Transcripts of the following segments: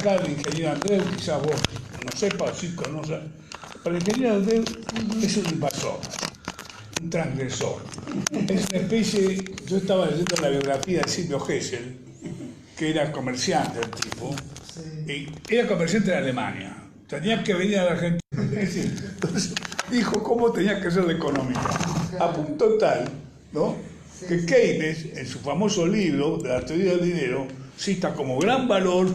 acá el ingeniero Andreu, quizás vos no sepas, sí conoces, pero el ingeniero Andreu es un invasor, un transgresor. Es una especie, yo estaba leyendo la biografía de Silvio Gesell, que era comerciante el tipo, y era comerciante de Alemania, tenía que venir a la Argentina, entonces dijo cómo tenía que ser la económica, a punto tal, ¿no?, que Keynes, en su famoso libro de la teoría del dinero, cita como gran valor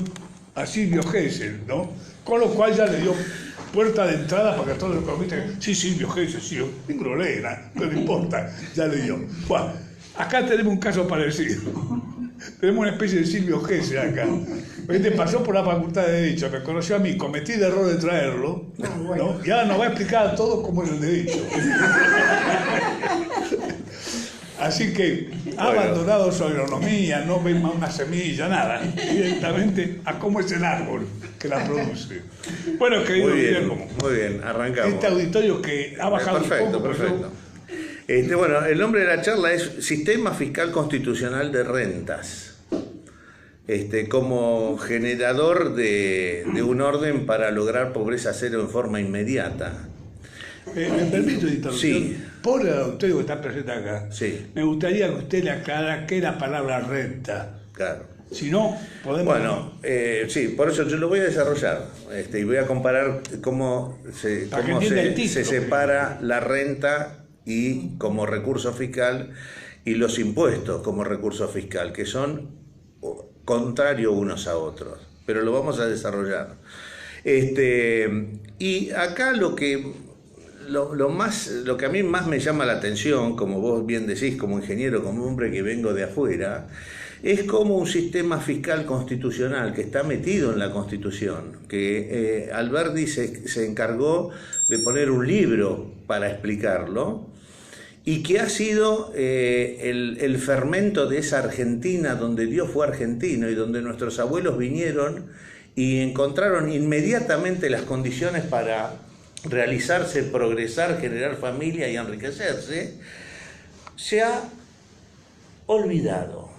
a Silvio Gesell, ¿no?, con lo cual ya le dio puerta de entrada para que todos los economistas, sí, Silvio Gesell, sí, ninguno lo lee, pero no importa, ya le dio. Bueno, acá tenemos un caso parecido. Tenemos una especie de Silvio Gesell acá. Este pasó por la Facultad de Derecho, me conoció a mí, cometí el error de traerlo, ¿no?, y ahora nos va a explicar a todos cómo es el derecho. Así que ha abandonado su agronomía, no ve más una semilla, nada, directamente a cómo es el árbol que la produce. Bueno, querido Guillermo, muy bien, arrancamos. Este auditorio que ha bajado perfecto, un poco, perfecto. Bueno, el nombre de la charla es Sistema Fiscal Constitucional de Rentas, como generador de un orden para lograr pobreza cero en forma inmediata. ¿Me permite una interrupción? Sí. Por el auditorio que está presente acá, Sí. me gustaría que usted le aclarara qué es la palabra renta. Claro. Si no, podemos... Bueno, sí, por eso yo lo voy a desarrollar y voy a comparar cómo se separa la renta y como recurso fiscal y los impuestos como recurso fiscal, que son contrarios unos a otros, pero lo vamos a desarrollar. Y acá lo que a mí más me llama la atención, como vos bien decís, como ingeniero, como hombre que vengo de afuera, es como un sistema fiscal constitucional que está metido en la Constitución, que Alberdi se encargó de poner un libro para explicarlo, y que ha sido el fermento de esa Argentina donde Dios fue argentino y donde nuestros abuelos vinieron y encontraron inmediatamente las condiciones para realizarse, progresar, generar familia y enriquecerse. Se ha olvidado,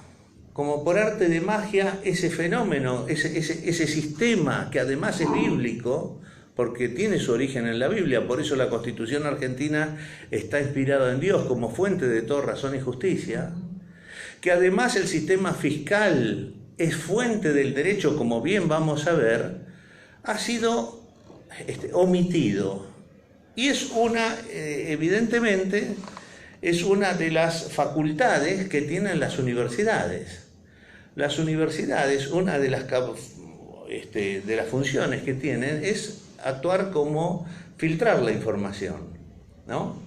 como por arte de magia, ese fenómeno, ese sistema que además es bíblico, porque tiene su origen en la Biblia, por eso la Constitución argentina está inspirada en Dios como fuente de toda razón y justicia, que además el sistema fiscal es fuente del derecho, como bien vamos a ver, ha sido omitido. Y es evidentemente, es una de las facultades que tienen las universidades. Las universidades, una de las funciones que tienen es actuar como filtrar la información, ¿no?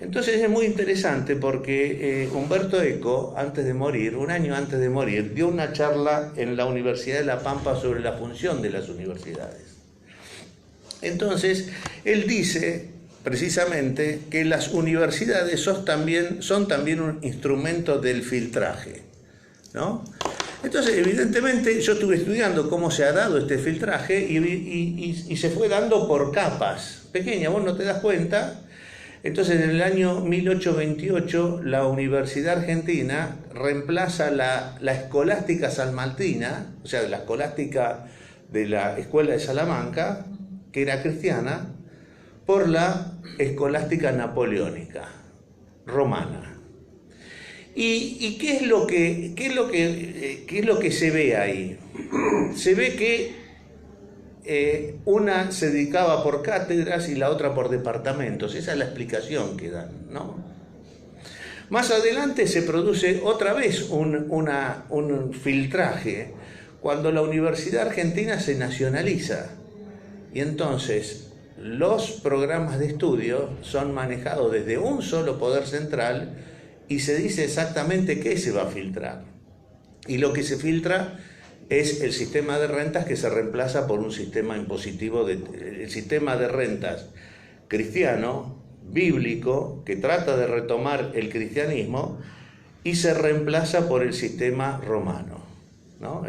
Entonces es muy interesante porque Humberto Eco, antes de morir, un año antes de morir, dio una charla en la Universidad de La Pampa sobre la función de las universidades. Entonces, él dice precisamente que las universidades son también un instrumento del filtraje, ¿no? Entonces, evidentemente, yo estuve estudiando cómo se ha dado este filtraje y se fue dando por capas pequeñas, vos no te das cuenta. Entonces, en el año 1828, la Universidad Argentina reemplaza la escolástica salmantina, o sea, la escolástica de la Escuela de Salamanca, que era cristiana, por la escolástica napoleónica, romana. ¿Y qué es lo que se ve ahí? Se ve que una se dedicaba por cátedras y la otra por departamentos. Esa es la explicación que dan, ¿no? Más adelante se produce otra vez un filtraje cuando la Universidad Argentina se nacionaliza. Y entonces los programas de estudio son manejados desde un solo poder central y se dice exactamente qué se va a filtrar. Y lo que se filtra es el sistema de rentas, que se reemplaza por un sistema impositivo, el sistema de rentas cristiano, bíblico, que trata de retomar el cristianismo y se reemplaza por el sistema romano, ¿no?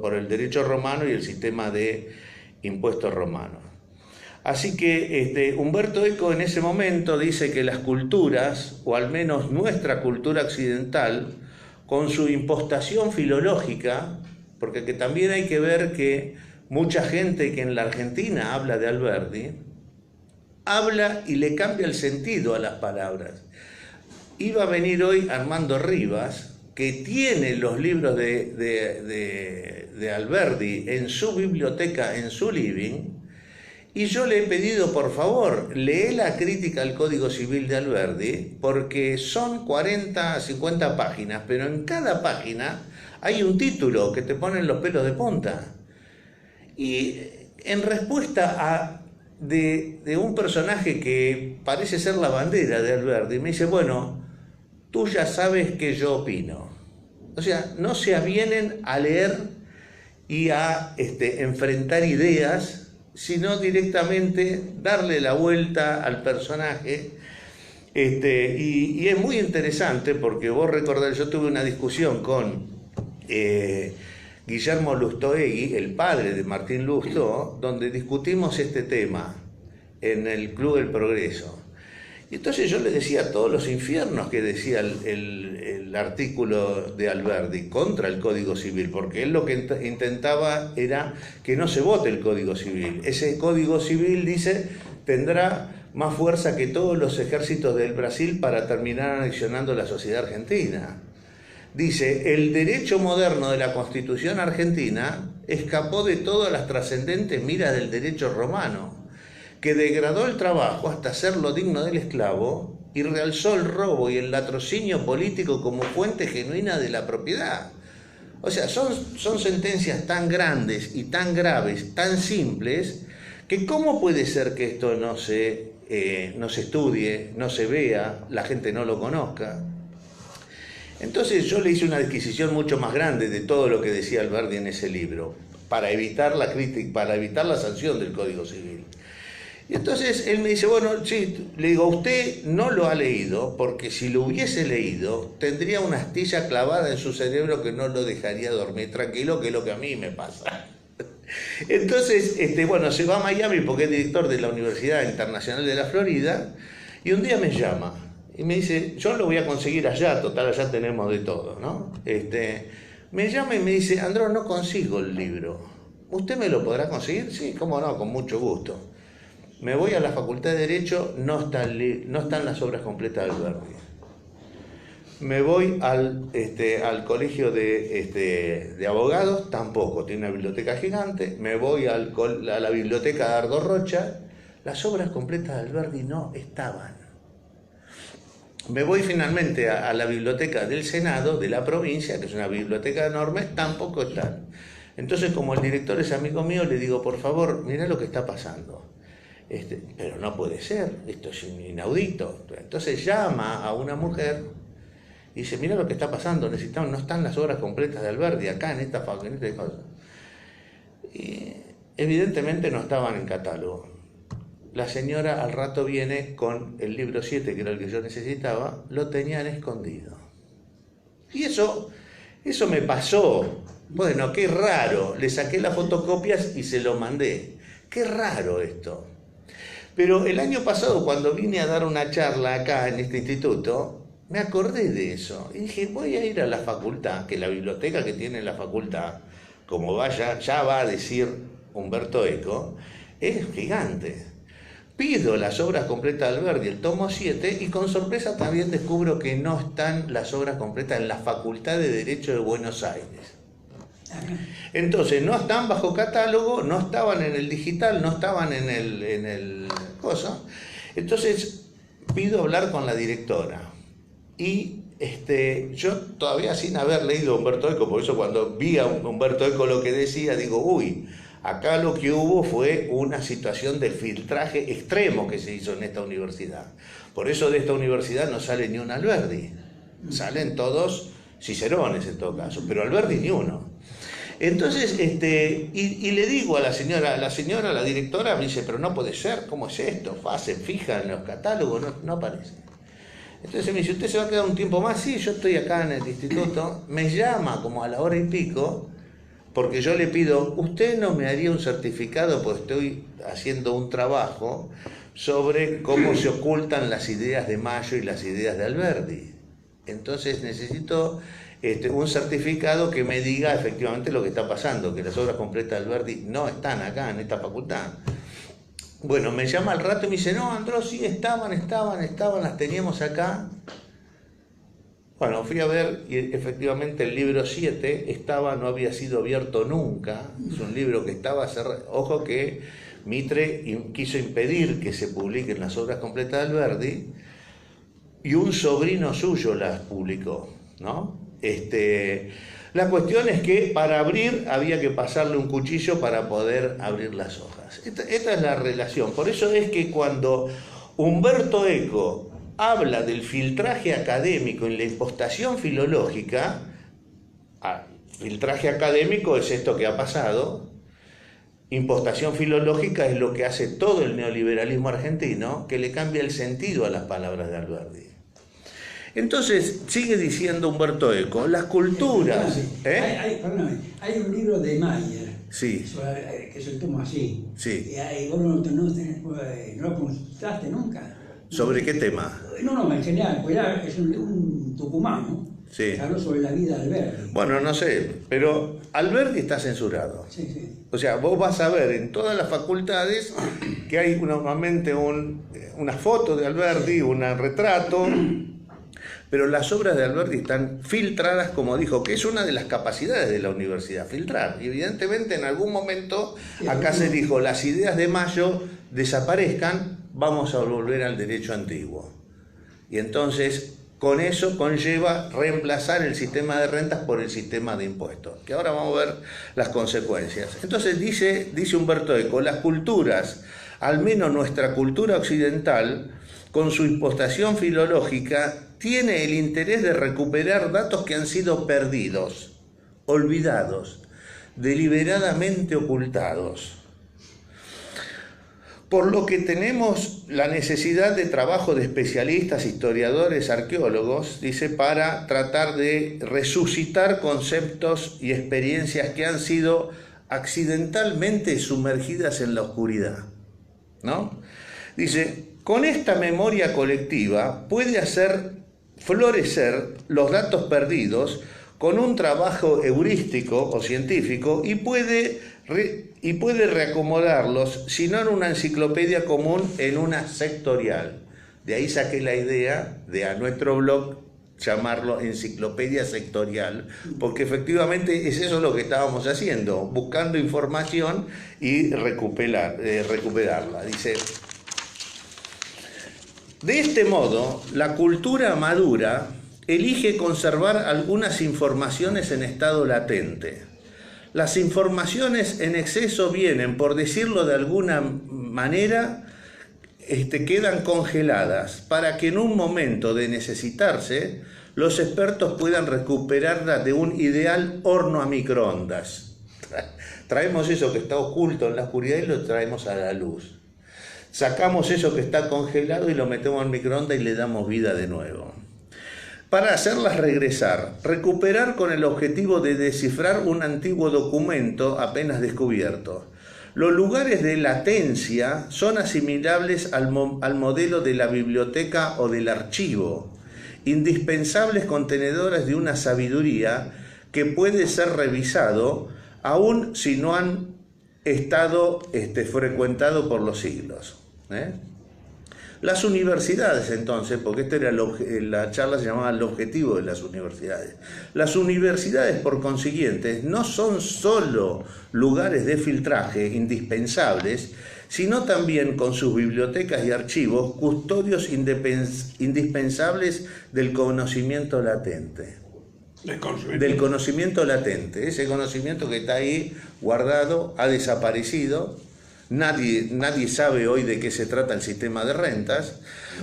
Por el derecho romano y el sistema de impuestos romanos. Así que Humberto Eco en ese momento dice que las culturas, o al menos nuestra cultura occidental, con su impostación filológica, porque que también hay que ver que mucha gente que en la Argentina habla de Alberdi, habla y le cambia el sentido a las palabras. Iba a venir hoy Armando Rivas, que tiene los libros de Alberdi en su biblioteca, en su living, y yo le he pedido, por favor, lee la crítica al Código Civil de Alberdi, porque son 40, 50 páginas, pero en cada página hay un título que te ponen los pelos de punta. Y en respuesta de un personaje que parece ser la bandera de Alberdi, me dice, bueno, tú ya sabes que yo opino. O sea, no se avienen a leer y a enfrentar ideas, sino directamente darle la vuelta al personaje. Y es muy interesante porque vos recordás, yo tuve una discusión con Guillermo Lustoegui, el padre de Martín Lustó, donde discutimos este tema en el Club del Progreso. Y entonces yo le decía todos los infiernos que decía el artículo de Alberdi contra el Código Civil, porque él lo que intentaba era que no se vote el Código Civil. Ese Código Civil, dice, tendrá más fuerza que todos los ejércitos del Brasil para terminar anexionando la sociedad argentina. Dice, el derecho moderno de la Constitución argentina escapó de todas las trascendentes miras del derecho romano, que degradó el trabajo hasta hacerlo digno del esclavo y realzó el robo y el latrocinio político como fuente genuina de la propiedad. O sea, son sentencias tan grandes y tan graves, tan simples, que ¿cómo puede ser que esto no se estudie, no se vea, la gente no lo conozca? Entonces yo le hice una disquisición mucho más grande de todo lo que decía Alberdi en ese libro, para evitar la crítica, para evitar la sanción del Código Civil. Y entonces él me dice, bueno, sí, le digo, usted no lo ha leído, porque si lo hubiese leído, tendría una astilla clavada en su cerebro que no lo dejaría dormir tranquilo, que es lo que a mí me pasa. Entonces, bueno, se va a Miami porque es director de la Universidad Internacional de la Florida, y un día me llama, y me dice, yo lo voy a conseguir allá, total, allá tenemos de todo, ¿no? Me llama y me dice, Andrés, no consigo el libro, ¿usted me lo podrá conseguir? Sí, cómo no, con mucho gusto. Me voy a la Facultad de Derecho, no están las obras completas de Alberdi. Me voy al colegio de abogados, tampoco, tiene una biblioteca gigante. Me voy a la biblioteca de Ardo Rocha, las obras completas de Alberdi no estaban. Me voy finalmente a la biblioteca del Senado, de la provincia, que es una biblioteca enorme, tampoco están. Entonces, como el director es amigo mío, le digo, por favor, mirá lo que está pasando. Pero no puede ser, esto es inaudito. Entonces llama a una mujer y dice, mira lo que está pasando, no están las obras completas de Alberdi acá en esta cosa. Y evidentemente no estaban en catálogo. La señora al rato viene con el libro 7, que era el que yo necesitaba, lo tenían escondido. Y eso me pasó. Bueno, qué raro, le saqué las fotocopias y se lo mandé. Qué raro esto. Pero el año pasado, cuando vine a dar una charla acá en este instituto, me acordé de eso. Y dije, voy a ir a la facultad, que la biblioteca que tiene la facultad, como ya va a decir Umberto Eco, es gigante. Pido las obras completas de Alberdi, el tomo 7, y con sorpresa también descubro que no están las obras completas en la Facultad de Derecho de Buenos Aires. Entonces no están bajo catálogo, no estaban en el digital, no estaban en el cosa. Entonces pido hablar con la directora y yo todavía sin haber leído a Umberto Eco, por eso cuando vi a Umberto Eco lo que decía, digo, uy, acá lo que hubo fue una situación de filtraje extremo que se hizo en esta universidad. Por eso de esta universidad no sale ni un Alberdi, salen todos Cicerones en todo caso, pero Alberdi ni uno. Entonces, y le digo a la señora, la directora, me dice, pero no puede ser, ¿cómo es esto? Se fija en los catálogos, no aparece. Entonces me dice, ¿usted se va a quedar un tiempo más? Sí, yo estoy acá en el instituto. Me llama como a la hora y pico, porque yo le pido, ¿usted no me haría un certificado? Pues estoy haciendo un trabajo sobre cómo se ocultan las ideas de Mayo y las ideas de Alberdi. Entonces necesito un certificado que me diga efectivamente lo que está pasando, que las obras completas de Alberdi no están acá en esta facultad. Bueno, me llama al rato y me dice, no, Andrés, sí, estaban, las teníamos acá. Bueno, fui a ver y efectivamente el libro 7 estaba, no había sido abierto nunca, es un libro que estaba cerrado. Ojo que Mitre quiso impedir que se publiquen las obras completas de Alberdi y un sobrino suyo las publicó, ¿no? La cuestión es que para abrir había que pasarle un cuchillo para poder abrir las hojas. Esta es la relación. Por eso es que cuando Umberto Eco habla del filtraje académico en la impostación filológica, filtraje académico es esto que ha pasado, impostación filológica es lo que hace todo el neoliberalismo argentino, que le cambia el sentido a las palabras de Alberdi. Entonces, sigue diciendo Umberto Eco, las culturas... Hay un libro de Mayer, sí, que es un tomo así, sí. y vos no lo consultaste nunca. ¿Sobre qué tema? No, en general, pues es un tucumano, sí, que habló sobre la vida de Alberdi. Bueno, no sé, pero Alberdi está censurado. Sí, sí. O sea, vos vas a ver en todas las facultades que hay normalmente una foto de Alberdi, un retrato, pero las obras de Alberdi están filtradas, como dijo, que es una de las capacidades de la universidad, filtrar. Y evidentemente en algún momento acá se dijo, las ideas de Mayo desaparezcan, vamos a volver al derecho antiguo. Y entonces, con eso conlleva reemplazar el sistema de rentas por el sistema de impuestos, que ahora vamos a ver las consecuencias. Entonces dice Umberto Eco, las culturas, al menos nuestra cultura occidental, con su impostación filológica, tiene el interés de recuperar datos que han sido perdidos, olvidados, deliberadamente ocultados. Por lo que tenemos la necesidad de trabajo de especialistas, historiadores, arqueólogos, dice, para tratar de resucitar conceptos y experiencias que han sido accidentalmente sumergidas en la oscuridad, ¿no? Dice, con esta memoria colectiva puede hacer florecer los datos perdidos con un trabajo heurístico o científico y puede reacomodarlos, si no en una enciclopedia común, en una sectorial. De ahí saqué la idea de a nuestro blog llamarlo enciclopedia sectorial, porque efectivamente es eso lo que estábamos haciendo, buscando información y recuperarla. Dice, de este modo, la cultura madura elige conservar algunas informaciones en estado latente. Las informaciones en exceso vienen, por decirlo de alguna manera, quedan congeladas para que en un momento de necesitarse los expertos puedan recuperarlas de un ideal horno a microondas. Traemos eso que está oculto en la oscuridad y lo traemos a la luz. Sacamos eso que está congelado y lo metemos al microondas y le damos vida de nuevo. Para hacerlas regresar, recuperar con el objetivo de descifrar un antiguo documento apenas descubierto. Los lugares de latencia son asimilables al modelo de la biblioteca o del archivo, indispensables contenedores de una sabiduría que puede ser revisado aun si no han estado frecuentado por los siglos. Las universidades, entonces, porque esta era la charla se llamaba el objetivo de las universidades. Las universidades, por consiguiente, no son solo lugares de filtraje indispensables, sino también, con sus bibliotecas y archivos, custodios indispensables del conocimiento latente. Del conocimiento latente, ese conocimiento que está ahí guardado, ha desaparecido. Nadie sabe hoy de qué se trata el sistema de rentas.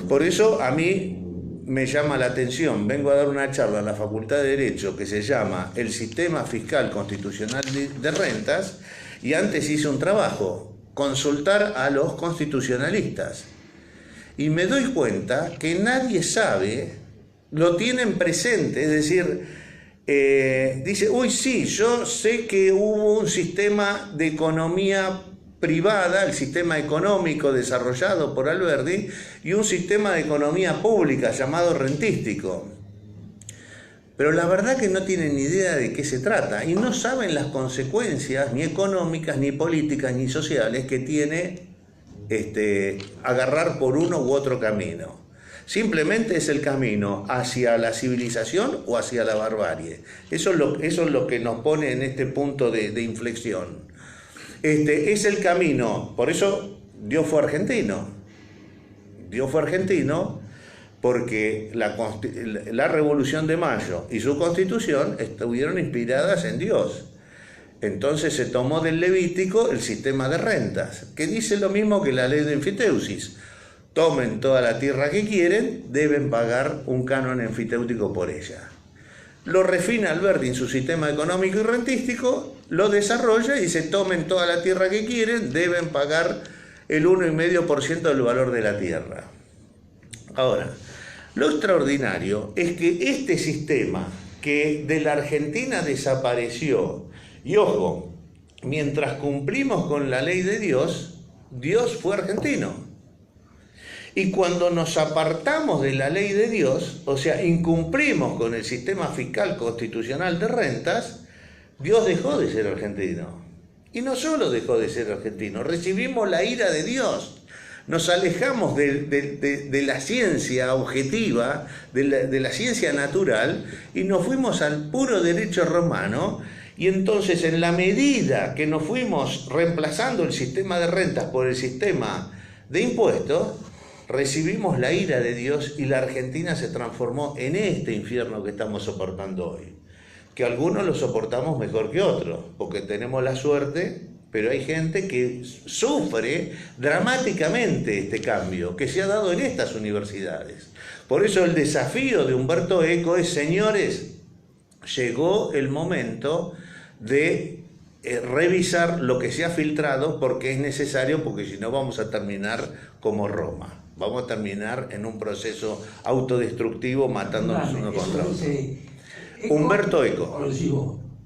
Por eso a mí me llama la atención. Vengo a dar una charla en la Facultad de Derecho que se llama El Sistema Fiscal Constitucional de Rentas, y antes hice un trabajo, consultar a los constitucionalistas. Y me doy cuenta que nadie sabe, lo tienen presente, es decir, dice, uy, sí, yo sé que hubo un sistema de economía privada, el sistema económico desarrollado por Alberdi, y un sistema de economía pública llamado rentístico. pero la verdad que no tienen ni idea de qué se trata y no saben las consecuencias ni económicas, ni políticas, ni sociales que tiene agarrar por uno u otro camino. Simplemente es el camino hacia la civilización o hacia la barbarie. Eso es lo que nos pone en este punto de inflexión. Es el camino, por eso Dios fue argentino. Dios fue argentino porque la Revolución de Mayo y su Constitución estuvieron inspiradas en Dios. Entonces se tomó del Levítico el sistema de rentas, que dice lo mismo que la ley de enfiteusis. Tomen toda la tierra que quieren, deben pagar un canon enfiteutíco por ella. Lo refina Alberti en su sistema económico y rentístico, lo desarrolla y dice: tomen toda la tierra que quieren, deben pagar el 1,5% del valor de la tierra. Ahora, lo extraordinario es que este sistema que de la Argentina desapareció, y ojo, mientras cumplimos con la ley de Dios, Dios fue argentino. Y cuando nos apartamos de la ley de Dios, o sea, incumplimos con el sistema fiscal constitucional de rentas, Dios dejó de ser argentino. Y no solo dejó de ser argentino, recibimos la ira de Dios. Nos alejamos de la ciencia objetiva, de la ciencia natural, y nos fuimos al puro derecho romano. Y entonces, en la medida que nos fuimos reemplazando el sistema de rentas por el sistema de impuestos, recibimos la ira de Dios y la Argentina se transformó en este infierno que estamos soportando hoy. Que algunos lo soportamos mejor que otros, porque tenemos la suerte, pero hay gente que sufre dramáticamente este cambio que se ha dado en estas universidades. Por eso el desafío de Humberto Eco es: señores, llegó el momento de revisar lo que se ha filtrado, porque es necesario, porque si no vamos a terminar como Roma. Vamos a terminar en un proceso autodestructivo, matándonos uno contra otro. Humberto Eco.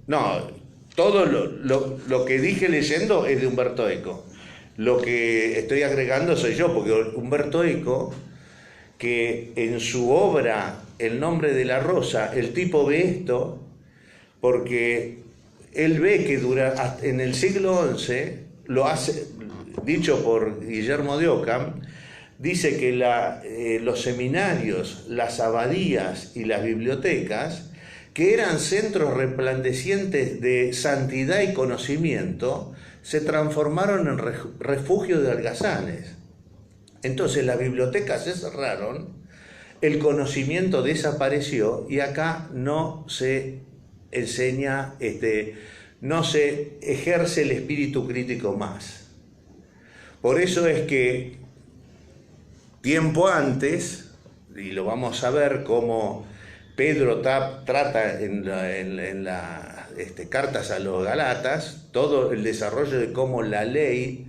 No, todo lo que dije leyendo es de Humberto Eco. Lo que estoy agregando soy yo, porque Humberto Eco, que en su obra El nombre de la rosa, el tipo ve esto, porque él ve que en el siglo XI, lo hace, dicho por Guillermo de Ockham, dice que los seminarios, las abadías y las bibliotecas, que eran centros resplandecientes de santidad y conocimiento, se transformaron en refugios de holgazanes. Entonces las bibliotecas se cerraron, el conocimiento desapareció y acá no se enseña, no se ejerce el espíritu crítico más. Por eso es que tiempo antes, y lo vamos a ver cómo Pedro trata en las cartas a los Galatas, todo el desarrollo de cómo la ley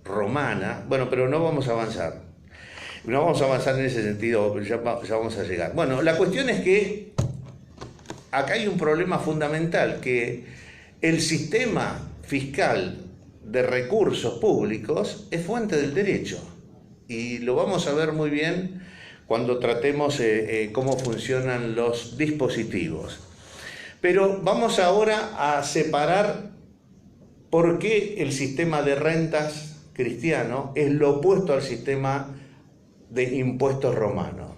romana, bueno, pero no vamos a avanzar. No vamos a avanzar en ese sentido, ya vamos a llegar. Bueno, la cuestión es que acá hay un problema fundamental, que el sistema fiscal de recursos públicos es fuente del derecho. Y lo vamos a ver muy bien cuando tratemos cómo funcionan los dispositivos. Pero vamos ahora a separar por qué el sistema de rentas cristiano es lo opuesto al sistema de impuestos romano.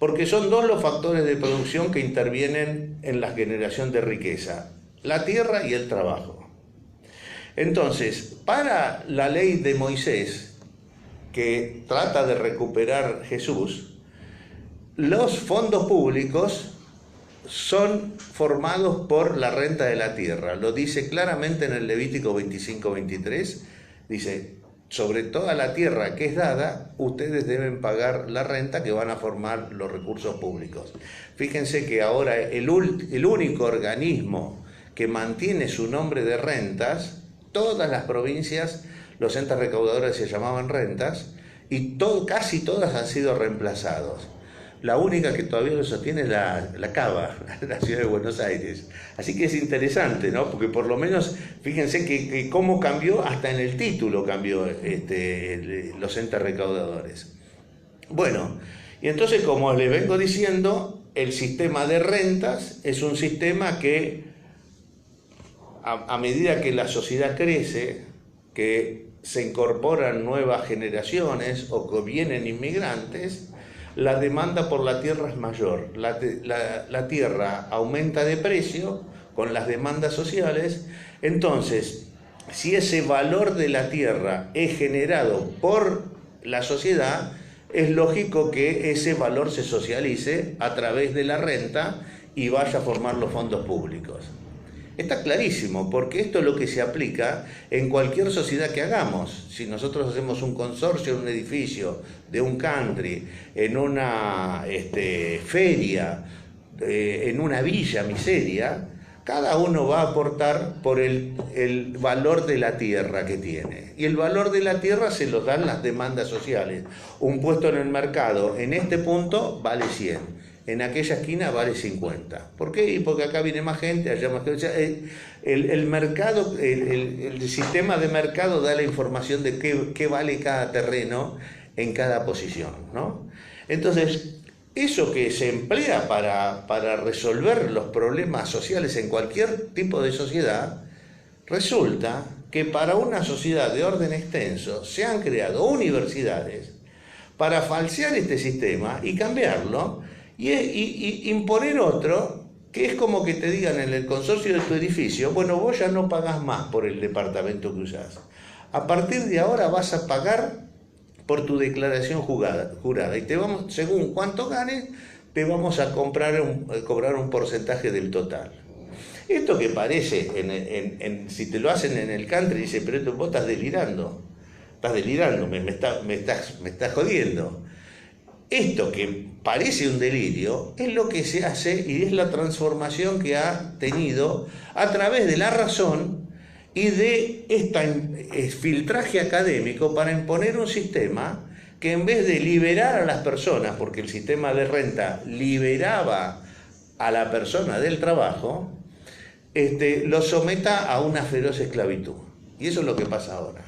Porque son dos los factores de producción que intervienen en la generación de riqueza: la tierra y el trabajo. Entonces, para la ley de Moisés, que trata de recuperar Jesús, los fondos públicos son formados por la renta de la tierra. Lo dice claramente en el Levítico 25-23, dice: sobre toda la tierra que es dada, ustedes deben pagar la renta que van a formar los recursos públicos. Fíjense que ahora el único organismo que mantiene su nombre de rentas, todas las provincias, los entes recaudadores se llamaban rentas, y casi todas han sido reemplazados. La única que todavía lo sostiene es la Cava, la ciudad de Buenos Aires. Así que es interesante, ¿no? Porque por lo menos, fíjense que cómo cambió, hasta en el título cambió los entes recaudadores. Bueno, y entonces, como les vengo diciendo, el sistema de rentas es un sistema que a medida que la sociedad crece, que se incorporan nuevas generaciones o que vienen inmigrantes, la demanda por la tierra es mayor. La tierra aumenta de precio con las demandas sociales. Entonces, si ese valor de la tierra es generado por la sociedad, es lógico que ese valor se socialice a través de la renta y vaya a formar los fondos públicos. Está clarísimo, porque esto es lo que se aplica en cualquier sociedad que hagamos. Si nosotros hacemos un consorcio en un edificio, de un country, en una feria, en una villa miseria, cada uno va a aportar por el valor de la tierra que tiene. Y el valor de la tierra se lo dan las demandas sociales. Un puesto en el mercado en este punto vale 100. En aquella esquina vale 50. ¿Por qué? Porque acá viene más gente, allá más gente. O sea, el mercado, el sistema de mercado da la información de qué vale cada terreno en cada posición, ¿no? Entonces, eso que se emplea para resolver los problemas sociales en cualquier tipo de sociedad, resulta que para una sociedad de orden extenso se han creado universidades para falsear este sistema y cambiarlo, y imponer otro, que es como que te digan en el consorcio de tu edificio, bueno, vos ya no pagás más por el departamento que usás. A partir de ahora vas a pagar por tu declaración jurada y te vamos, según cuánto ganes, te vamos a cobrar un porcentaje del total. Esto que parece, si te lo hacen en el country, dice, pero vos estás delirando, me estás jodiendo. Esto que parece un delirio es lo que se hace y es la transformación que ha tenido a través de la razón y de este filtraje académico para imponer un sistema que, en vez de liberar a las personas, porque el sistema de renta liberaba a la persona del trabajo, lo someta a una feroz esclavitud. Y eso es lo que pasa ahora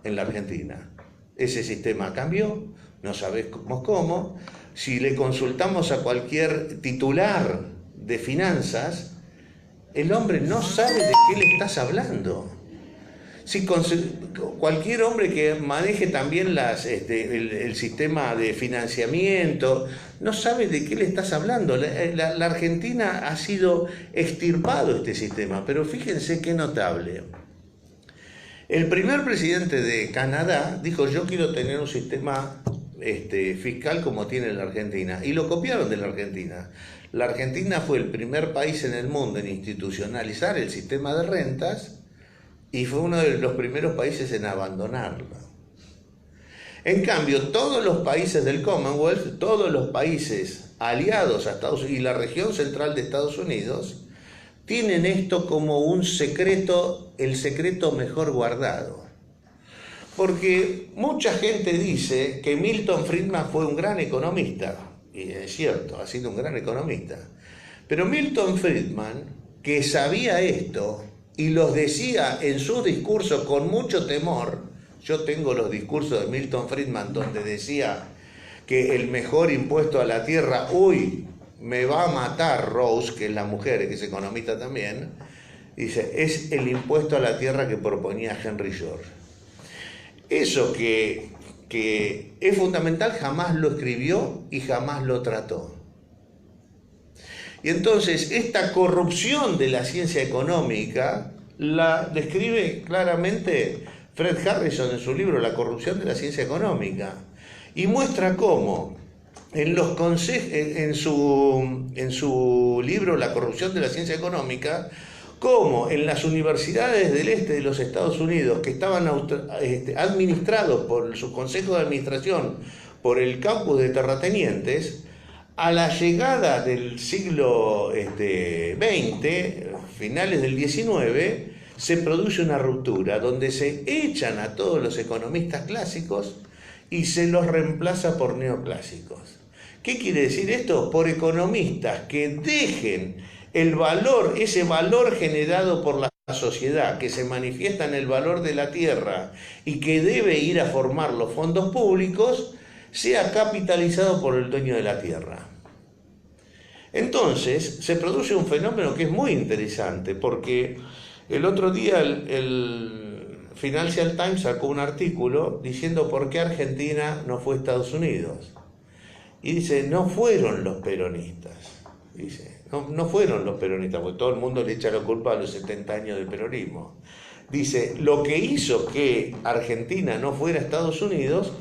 en la Argentina. Ese sistema cambió. No sabemos cómo. Si le consultamos a cualquier titular de finanzas, el hombre no sabe de qué le estás hablando. Si cualquier hombre que maneje también el sistema de financiamiento, no sabe de qué le estás hablando. La Argentina ha sido extirpado este sistema, pero fíjense qué notable. El primer presidente de Canadá dijo, yo quiero tener un sistema fiscal como tiene la Argentina, y lo copiaron de la Argentina. La Argentina fue el primer país en el mundo en institucionalizar el sistema de rentas y fue uno de los primeros países en abandonarlo. En cambio, todos los países del Commonwealth, todos los países aliados a Estados Unidos y la región central de Estados Unidos, tienen esto como un secreto, el secreto mejor guardado. Porque mucha gente dice que Milton Friedman fue un gran economista, y es cierto, ha sido un gran economista, pero Milton Friedman, que sabía esto y los decía en sus discursos con mucho temor, yo tengo los discursos de Milton Friedman donde decía que el mejor impuesto a la tierra, me va a matar Rose, que es la mujer, que es economista también, dice, es el impuesto a la tierra que proponía Henry George. Eso que es fundamental jamás lo escribió y jamás lo trató. Y entonces esta corrupción de la ciencia económica la describe claramente Fred Harrison en su libro La corrupción de la ciencia económica, y muestra cómo en su libro La corrupción de la ciencia económica, cómo en las universidades del este de los Estados Unidos, que estaban administrados por su consejo de administración, por el campus de terratenientes, a la llegada del siglo XX, finales del XIX, se produce una ruptura donde se echan a todos los economistas clásicos y se los reemplaza por neoclásicos. ¿Qué quiere decir esto? Por economistas que dejen el valor, ese valor generado por la sociedad, que se manifiesta en el valor de la tierra y que debe ir a formar los fondos públicos, sea capitalizado por el dueño de la tierra. Entonces se produce un fenómeno que es muy interesante, porque el otro día el Financial Times sacó un artículo diciendo por qué Argentina no fue Estados Unidos. Y dice, no fueron los peronistas. Dice, no fueron los peronistas, porque todo el mundo le echa la culpa a los 70 años de peronismo. Dice, lo que hizo que Argentina no fuera Estados Unidos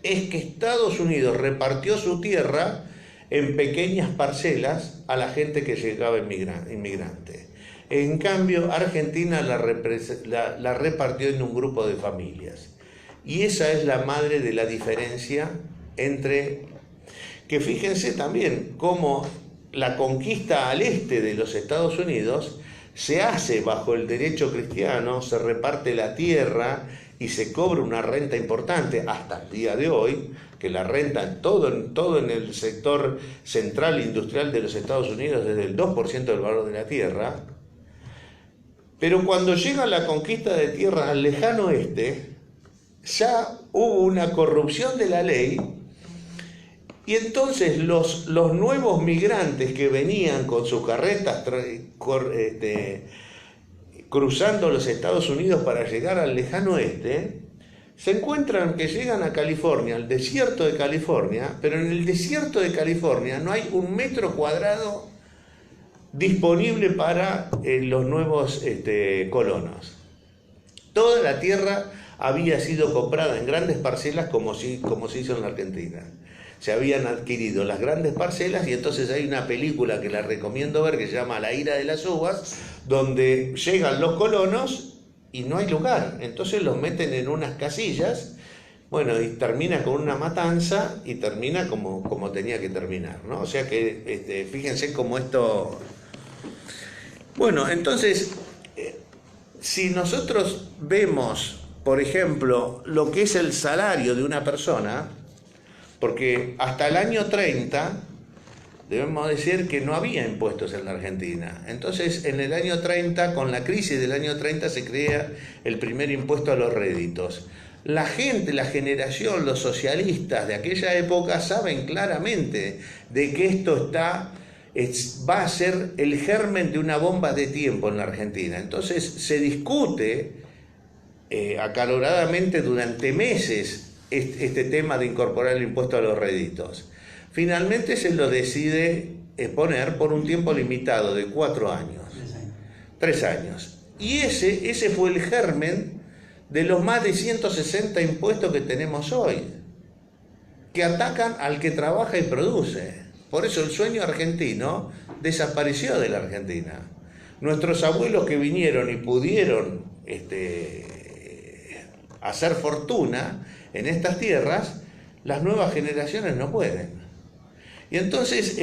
es que Estados Unidos repartió su tierra en pequeñas parcelas a la gente que llegaba inmigrante. En cambio, Argentina la repartió en un grupo de familias. Y esa es la madre de la diferencia entre, que fíjense también cómo la conquista al este de los Estados Unidos se hace bajo el derecho cristiano, se reparte la tierra y se cobra una renta importante hasta el día de hoy, que la renta todo en el sector central industrial de los Estados Unidos es del 2% del valor de la tierra. Pero cuando llega la conquista de tierras al lejano oeste, ya hubo una corrupción de la ley, y entonces los nuevos migrantes que venían con sus carretas cruzando los Estados Unidos para llegar al lejano oeste, se encuentran que llegan a California, al desierto de California, pero en el desierto de California no hay un metro cuadrado disponible para los nuevos colonos. Toda la tierra había sido comprada en grandes parcelas como se hizo en la Argentina. Se habían adquirido las grandes parcelas y entonces hay una película que la recomiendo ver que se llama La ira de las uvas, donde llegan los colonos y no hay lugar. Entonces los meten en unas casillas, bueno, y termina con una matanza y termina como tenía que terminar, ¿no? O sea que fíjense cómo esto... Bueno, entonces, si nosotros vemos, por ejemplo, lo que es el salario de una persona, porque hasta el año 30, debemos decir que no había impuestos en la Argentina. Entonces, en el año 30, con la crisis del año 30, se crea el primer impuesto a los réditos. La gente, la generación, los socialistas de aquella época saben claramente de que esto va a ser el germen de una bomba de tiempo en la Argentina. Entonces se discute acaloradamente durante meses este tema de incorporar el impuesto a los réditos. Finalmente se lo decide poner por un tiempo limitado de 4 años. 3 años. Y ese fue el germen de los más de 160 impuestos que tenemos hoy, que atacan al que trabaja y produce. Por eso el sueño argentino desapareció de la Argentina. Nuestros abuelos que vinieron y pudieron hacer fortuna en estas tierras, las nuevas generaciones no pueden. Y entonces,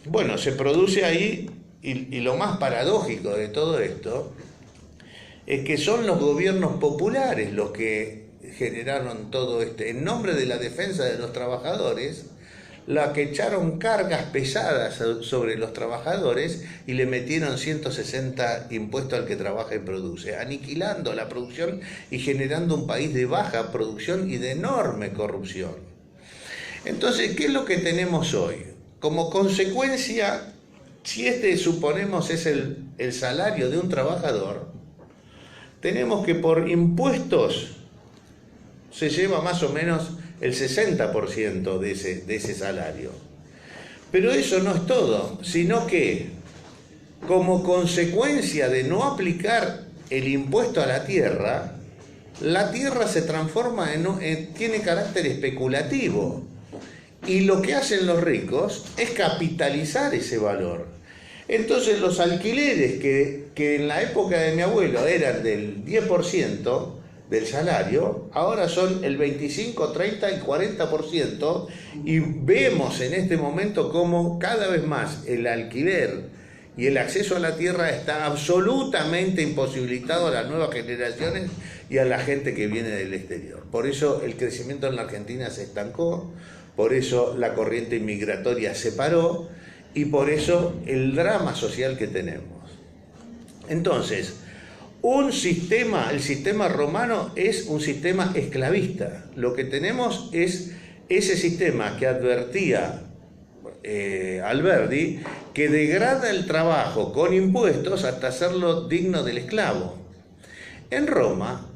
bueno, se produce ahí, y lo más paradójico de todo esto, es que son los gobiernos populares los que generaron todo esto. En nombre de la defensa de los trabajadores, la que echaron cargas pesadas sobre los trabajadores y le metieron 160 impuestos al que trabaja y produce, aniquilando la producción y generando un país de baja producción y de enorme corrupción. Entonces, ¿qué es lo que tenemos hoy? Como consecuencia, si suponemos es el salario de un trabajador, tenemos que por impuestos se lleva más o menos el 60% de ese salario. Pero eso no es todo, sino que como consecuencia de no aplicar el impuesto a la tierra se transforma tiene carácter especulativo. Y lo que hacen los ricos es capitalizar ese valor. Entonces los alquileres que en la época de mi abuelo eran del 10%, del salario, ahora son el 25, 30 y 40%, y vemos en este momento cómo cada vez más el alquiler y el acceso a la tierra está absolutamente imposibilitado a las nuevas generaciones y a la gente que viene del exterior. Por eso el crecimiento en la Argentina se estancó, por eso la corriente inmigratoria se paró y por eso el drama social que tenemos. Entonces, el sistema romano es un sistema esclavista. Lo que tenemos es ese sistema que advertía Alberdi, que degrada el trabajo con impuestos hasta hacerlo digno del esclavo. En Roma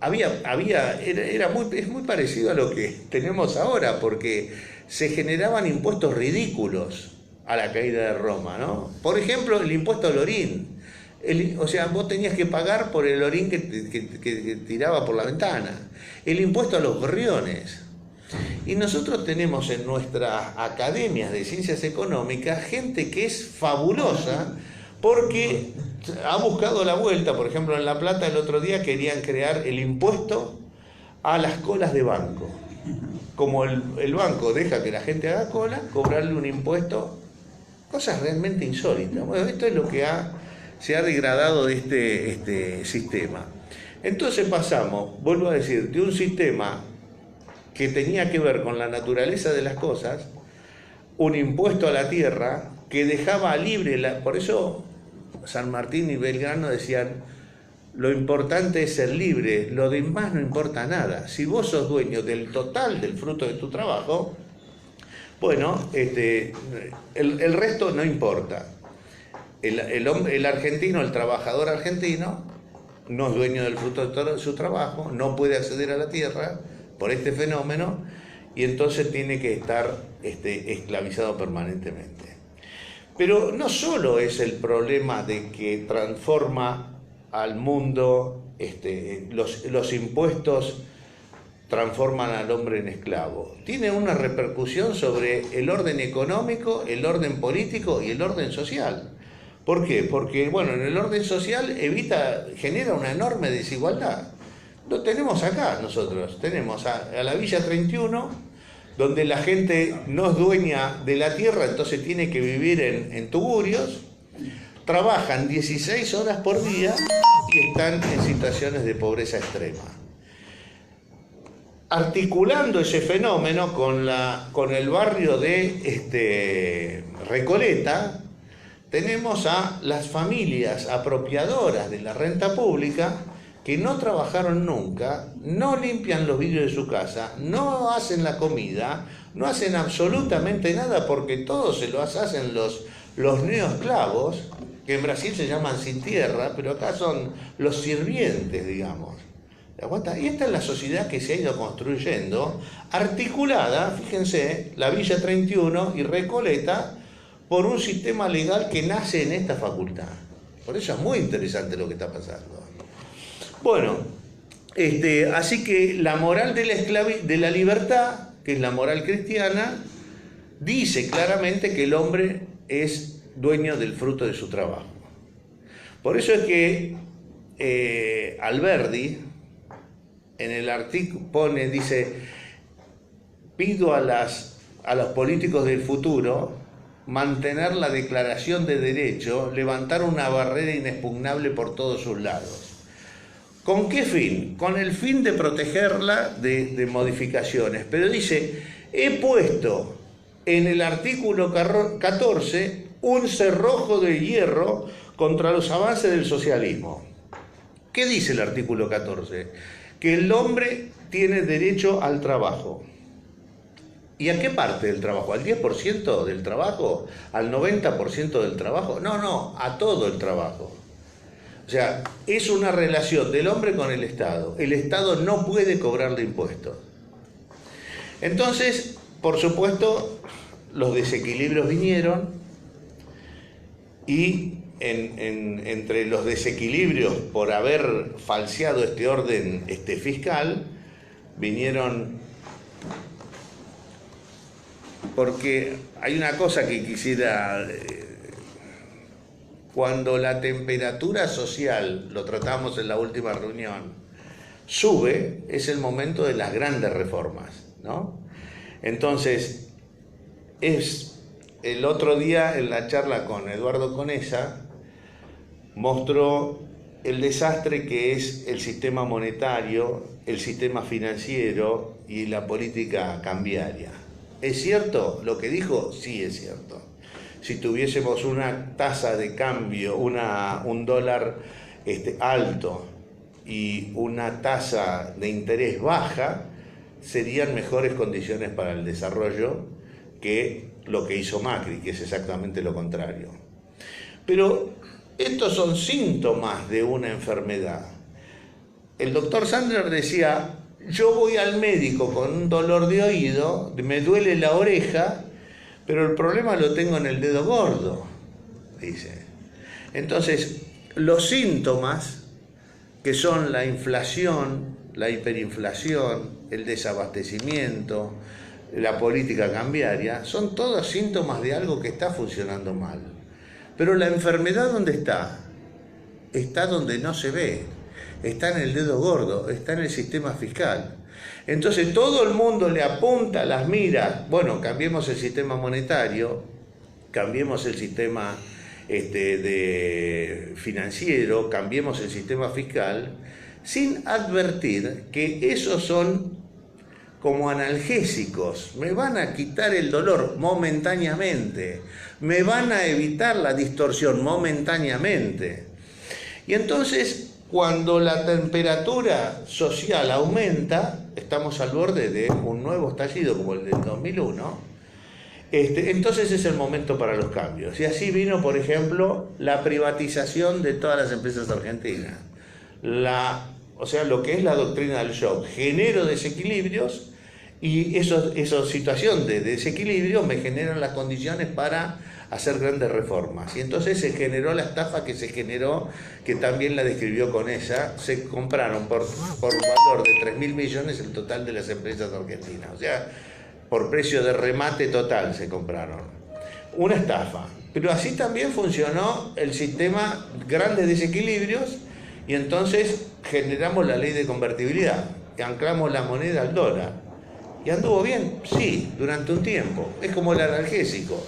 es muy parecido a lo que tenemos ahora, porque se generaban impuestos ridículos a la caída de Roma, ¿no? Por ejemplo, el impuesto al orín. O sea, vos tenías que pagar por el orín que tiraba por la ventana. El impuesto a los gorriones. Y nosotros tenemos en nuestras academias de ciencias económicas gente que es fabulosa porque ha buscado la vuelta. Por ejemplo, en La Plata el otro día querían crear el impuesto a las colas de banco. Como el banco deja que la gente haga cola, cobrarle un impuesto, cosas realmente insólitas. Bueno, esto es lo que se ha degradado de este sistema. Entonces pasamos, vuelvo a decir, de un sistema que tenía que ver con la naturaleza de las cosas, un impuesto a la tierra que dejaba libre, por eso San Martín y Belgrano decían, lo importante es ser libre, lo demás no importa nada. Si vos sos dueño del total del fruto de tu trabajo, bueno, el resto no importa. El argentino, el trabajador argentino, no es dueño del fruto de su trabajo, no puede acceder a la tierra por este fenómeno y entonces tiene que estar esclavizado permanentemente. Pero no solo es el problema de que transforma al mundo, los impuestos transforman al hombre en esclavo. Tiene una repercusión sobre el orden económico, el orden político y el orden social. ¿Por qué? Porque, bueno, en el orden social genera una enorme desigualdad. Lo tenemos acá nosotros. Tenemos a la Villa 31, donde la gente no es dueña de la tierra, entonces tiene que vivir en tugurios, trabajan 16 horas por día y están en situaciones de pobreza extrema. Articulando ese fenómeno con el barrio de Recoleta, tenemos a las familias apropiadoras de la renta pública que no trabajaron nunca, no limpian los vidrios de su casa, no hacen la comida, no hacen absolutamente nada porque todo se lo hacen los neoesclavos, que en Brasil se llaman sin tierra, pero acá son los sirvientes, digamos. Y esta es la sociedad que se ha ido construyendo, articulada, fíjense, la Villa 31 y Recoleta, por un sistema legal que nace en esta facultad. Por eso es muy interesante lo que está pasando. Bueno, así que la moral de la libertad, que es la moral cristiana, dice claramente que el hombre es dueño del fruto de su trabajo. Por eso es que Alberdi en el artículo dice, pido a los políticos del futuro mantener la declaración de derecho, levantar una barrera inexpugnable por todos sus lados. ¿Con qué fin? Con el fin de protegerla de modificaciones. Pero dice, he puesto en el artículo 14 un cerrojo de hierro contra los avances del socialismo. ¿Qué dice el artículo 14? Que el hombre tiene derecho al trabajo. ¿Y a qué parte del trabajo? ¿Al 10% del trabajo? ¿Al 90% del trabajo? No, a todo el trabajo. O sea, es una relación del hombre con el Estado. El Estado no puede cobrarle impuestos. Entonces, por supuesto, los desequilibrios vinieron y entre los desequilibrios por haber falseado este orden fiscal, vinieron. Porque hay una cosa que quisiera, cuando la temperatura social, lo tratamos en la última reunión, sube, es el momento de las grandes reformas, ¿no? Entonces, el otro día en la charla con Eduardo Conesa, mostró el desastre que es el sistema monetario, el sistema financiero y la política cambiaria. ¿Es cierto lo que dijo? Sí, es cierto. Si tuviésemos una tasa de cambio, un dólar alto y una tasa de interés baja, serían mejores condiciones para el desarrollo que lo que hizo Macri, que es exactamente lo contrario. Pero estos son síntomas de una enfermedad. El doctor Sandler decía, yo voy al médico con un dolor de oído, me duele la oreja, pero el problema lo tengo en el dedo gordo, dice. Entonces, los síntomas, que son la inflación, la hiperinflación, el desabastecimiento, la política cambiaria, son todos síntomas de algo que está funcionando mal. Pero la enfermedad, ¿dónde está? Está donde no se ve, está en el dedo gordo, está en el sistema fiscal. Entonces todo el mundo le apunta las miras, bueno, cambiemos el sistema monetario, cambiemos el sistema financiero, cambiemos el sistema fiscal, sin advertir que esos son como analgésicos, me van a quitar el dolor momentáneamente, me van a evitar la distorsión momentáneamente. Y entonces, cuando la temperatura social aumenta, estamos al borde de un nuevo estallido como el del 2001, entonces es el momento para los cambios. Y así vino, por ejemplo, la privatización de todas las empresas argentinas. O sea, lo que es la doctrina del shock. Genero desequilibrios y esa situación de desequilibrio me generan las condiciones para hacer grandes reformas. Y entonces se generó la estafa que se generó, que también la describió con ella. Se compraron por valor de 3.000 millones el total de las empresas argentinas. O sea, por precio de remate total se compraron. Una estafa. Pero así también funcionó el sistema, grandes desequilibrios, y entonces generamos la ley de convertibilidad, y anclamos la moneda al dólar. ¿Y anduvo bien? Sí, durante un tiempo. Es como el analgésico.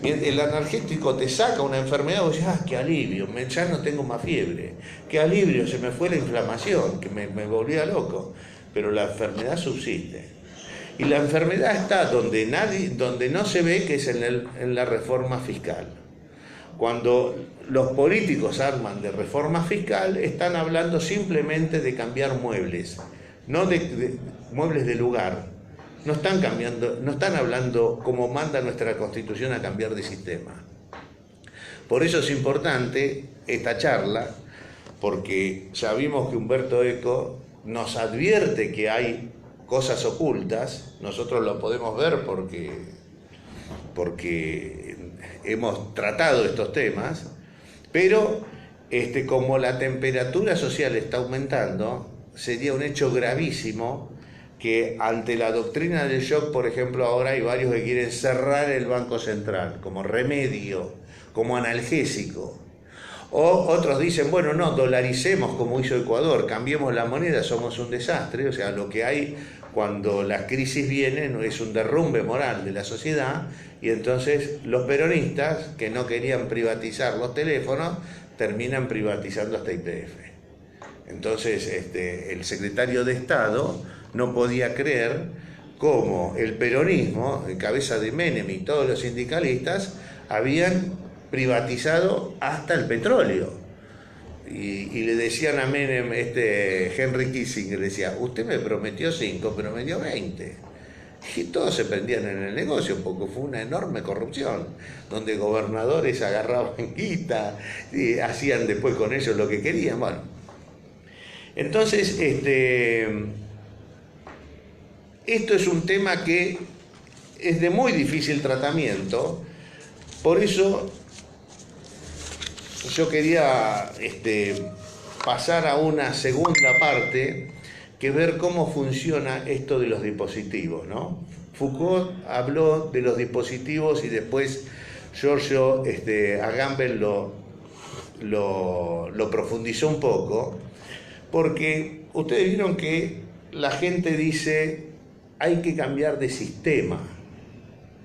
El analgésico te saca una enfermedad y dices, qué alivio, ya no tengo más fiebre. Qué alivio, se me fue la inflamación, que me volvía loco. Pero la enfermedad subsiste. Y la enfermedad está donde no se ve, que es en la reforma fiscal. Cuando los políticos arman de reforma fiscal, están hablando simplemente de cambiar muebles, no de muebles de lugar. No están hablando, como manda nuestra Constitución, a cambiar de sistema. Por eso es importante esta charla, porque ya vimos que Humberto Eco nos advierte que hay cosas ocultas. Nosotros lo podemos ver porque hemos tratado estos temas, pero como la temperatura social está aumentando, sería un hecho gravísimo que ante la doctrina del shock, por ejemplo, ahora hay varios que quieren cerrar el Banco Central como remedio, como analgésico. O otros dicen, bueno, no, dolaricemos como hizo Ecuador, cambiemos la moneda, somos un desastre. O sea, lo que hay cuando las crisis vienen es un derrumbe moral de la sociedad, y entonces los peronistas, que no querían privatizar los teléfonos, terminan privatizando hasta YPF. Entonces, el secretario de Estado no podía creer cómo el peronismo, en cabeza de Menem y todos los sindicalistas, habían privatizado hasta el petróleo. Y le decían a Menem, Henry Kissinger, le decía, usted me prometió 5, pero me dio 20. Y todos se prendían en el negocio, porque fue una enorme corrupción, donde gobernadores agarraban guita y hacían después con ellos lo que querían. Bueno, entonces, esto es un tema que es de muy difícil tratamiento. Por eso yo quería pasar a una segunda parte, que ver cómo funciona esto de los dispositivos, ¿no? Foucault habló de los dispositivos y después Giorgio Agamben lo profundizó un poco, porque ustedes vieron que la gente dice hay que cambiar de sistema.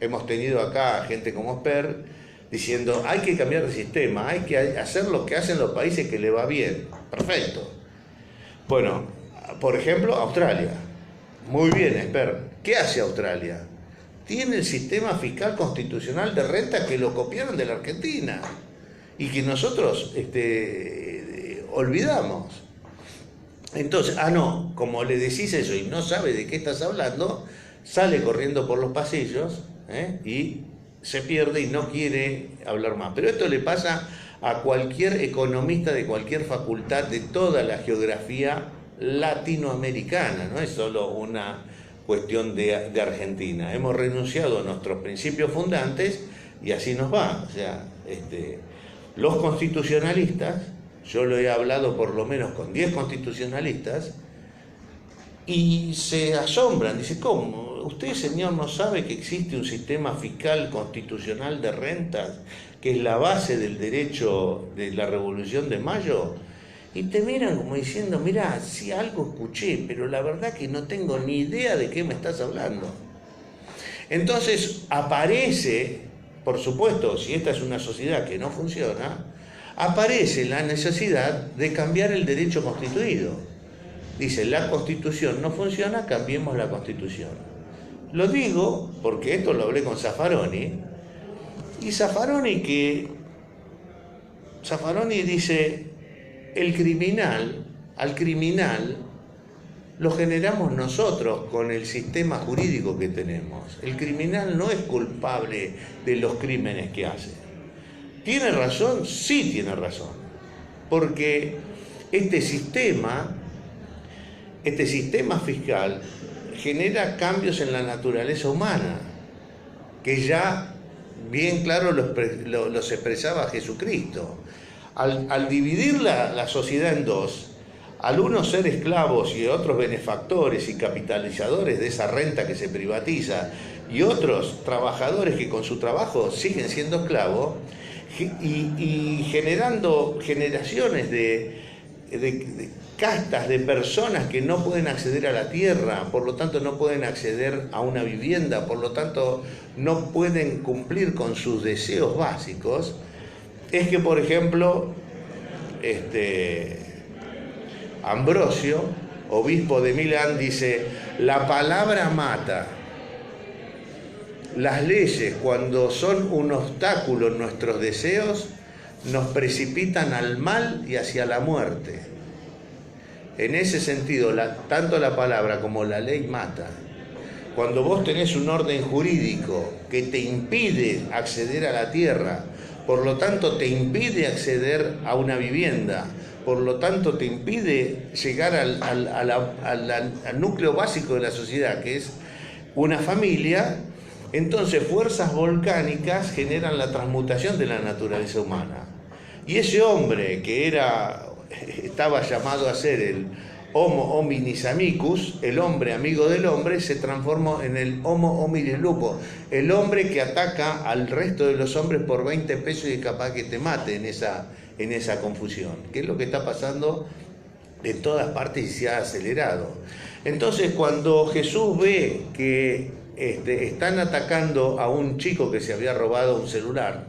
Hemos tenido acá gente como Esper diciendo hay que cambiar de sistema, hay que hacer lo que hacen los países que le va bien. Perfecto. Bueno, por ejemplo, Australia. Muy bien, Esper. ¿Qué hace Australia? Tiene el sistema fiscal constitucional de renta que lo copiaron de la Argentina y que nosotros olvidamos. Entonces, no, como le decís eso y no sabe de qué estás hablando, sale corriendo por los pasillos, y se pierde y no quiere hablar más. Pero esto le pasa a cualquier economista de cualquier facultad de toda la geografía latinoamericana, no es solo una cuestión de Argentina. Hemos renunciado a nuestros principios fundantes y así nos va. O sea, los constitucionalistas, yo lo he hablado por lo menos con 10 constitucionalistas, y se asombran, dice, ¿cómo? ¿Usted, señor, no sabe que existe un sistema fiscal constitucional de rentas, que es la base del derecho de la Revolución de Mayo? Y te miran como diciendo, mirá, sí algo escuché, pero la verdad que no tengo ni idea de qué me estás hablando. Entonces aparece, por supuesto, si esta es una sociedad que no funciona, aparece la necesidad de cambiar el derecho constituido. Dice, la Constitución no funciona, cambiemos la Constitución. Lo digo porque esto lo hablé con Zaffaroni, y Zaffaroni dice, al criminal lo generamos nosotros con el sistema jurídico que tenemos. El criminal no es culpable de los crímenes que hace. ¿Tiene razón? Sí tiene razón. Porque este sistema fiscal genera cambios en la naturaleza humana, que ya bien claro los expresaba Jesucristo. Al dividir la sociedad en dos, al uno ser esclavos y otros benefactores y capitalizadores de esa renta que se privatiza, y otros trabajadores que con su trabajo siguen siendo esclavos, y generando generaciones de castas de personas que no pueden acceder a la tierra, por lo tanto no pueden acceder a una vivienda, por lo tanto no pueden cumplir con sus deseos básicos, es que, por ejemplo, Ambrosio, obispo de Milán, dice, la palabra mata. Las leyes, cuando son un obstáculo en nuestros deseos, nos precipitan al mal y hacia la muerte. En ese sentido, tanto la palabra como la ley mata. Cuando vos tenés un orden jurídico que te impide acceder a la tierra, por lo tanto te impide acceder a una vivienda, por lo tanto te impide llegar al núcleo básico de la sociedad, que es una familia, entonces fuerzas volcánicas generan la transmutación de la naturaleza humana. Y ese hombre que estaba llamado a ser el Homo hominis amicus, el hombre amigo del hombre, se transformó en el Homo hominis lupus, el hombre que ataca al resto de los hombres por 20 pesos y capaz que te mate en esa confusión, que es lo que está pasando en todas partes y se ha acelerado. Entonces, cuando Jesús ve que están atacando a un chico que se había robado un celular,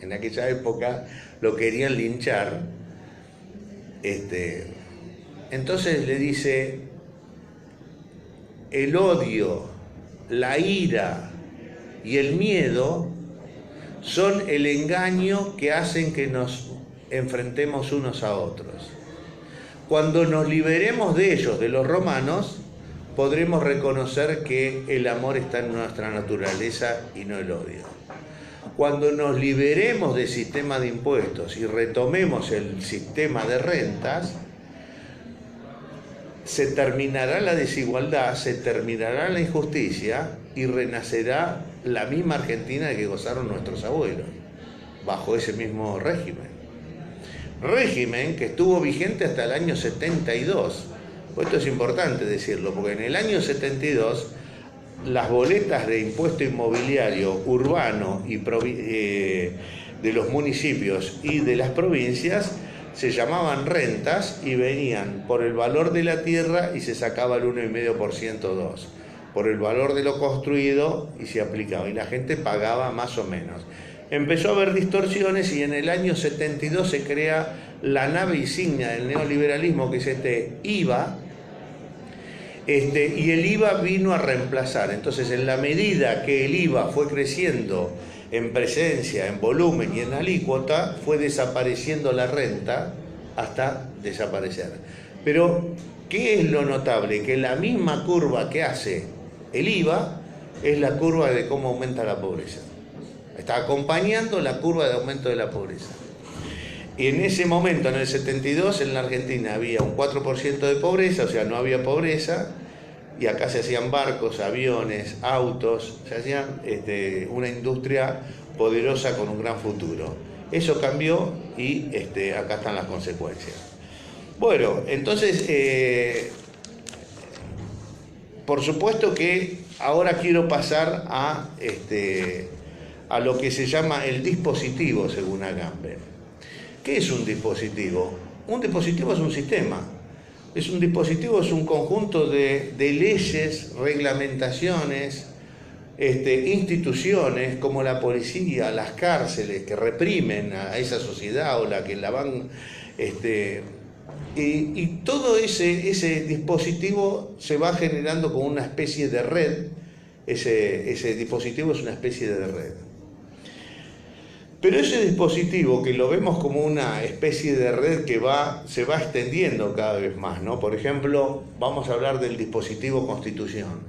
en aquella época lo querían linchar, entonces le dice, el odio, la ira y el miedo son el engaño que hacen que nos enfrentemos unos a otros. Cuando nos liberemos de ellos, de los romanos, podremos reconocer que el amor está en nuestra naturaleza y no el odio. Cuando nos liberemos del sistema de impuestos y retomemos el sistema de rentas, se terminará la desigualdad, se terminará la injusticia y renacerá la misma Argentina que gozaron nuestros abuelos, bajo ese mismo régimen. Régimen que estuvo vigente hasta el año 72. Esto es importante decirlo, porque en el año 72 las boletas de impuesto inmobiliario urbano y de los municipios y de las provincias se llamaban rentas y venían por el valor de la tierra y se sacaba el 1,5%, 2%, por el valor de lo construido y se aplicaba, y la gente pagaba más o menos. Empezó a haber distorsiones y en el año 72 se crea la nave insignia del neoliberalismo, que es IVA, y el IVA vino a reemplazar. Entonces, en la medida que el IVA fue creciendo en presencia, en volumen y en alícuota, fue desapareciendo la renta hasta desaparecer. Pero, ¿qué es lo notable? Que la misma curva que hace el IVA es la curva de cómo aumenta la pobreza. Está acompañando la curva de aumento de la pobreza. Y en ese momento, en el 72, en la Argentina había un 4% de pobreza, o sea, no había pobreza, y acá se hacían barcos, aviones, autos, se hacían una industria poderosa con un gran futuro. Eso cambió y acá están las consecuencias. Bueno, entonces, por supuesto que ahora quiero pasar a lo que se llama el dispositivo, según Agamben. ¿Qué es un dispositivo? Un dispositivo es un sistema. Un dispositivo es un conjunto de leyes, reglamentaciones, instituciones como la policía, las cárceles que reprimen a esa sociedad o la que la van... y todo ese dispositivo se va generando como una especie de red. Ese dispositivo es una especie de red. Pero ese dispositivo, que lo vemos como una especie de red que se va extendiendo cada vez más, ¿no? Por ejemplo, vamos a hablar del dispositivo Constitución.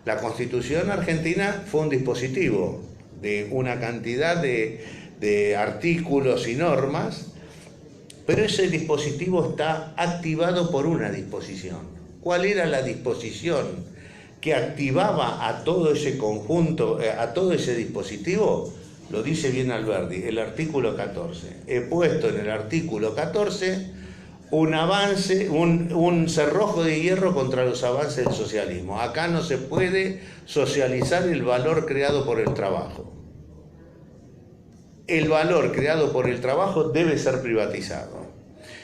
La Constitución argentina fue un dispositivo de una cantidad de artículos y normas, pero ese dispositivo está activado por una disposición. ¿Cuál era la disposición que activaba a todo ese conjunto, a todo ese dispositivo? Lo dice bien Alberdi, el artículo 14. He puesto en el artículo 14 un avance, un cerrojo de hierro contra los avances del socialismo. Acá no se puede socializar el valor creado por el trabajo. El valor creado por el trabajo debe ser privatizado.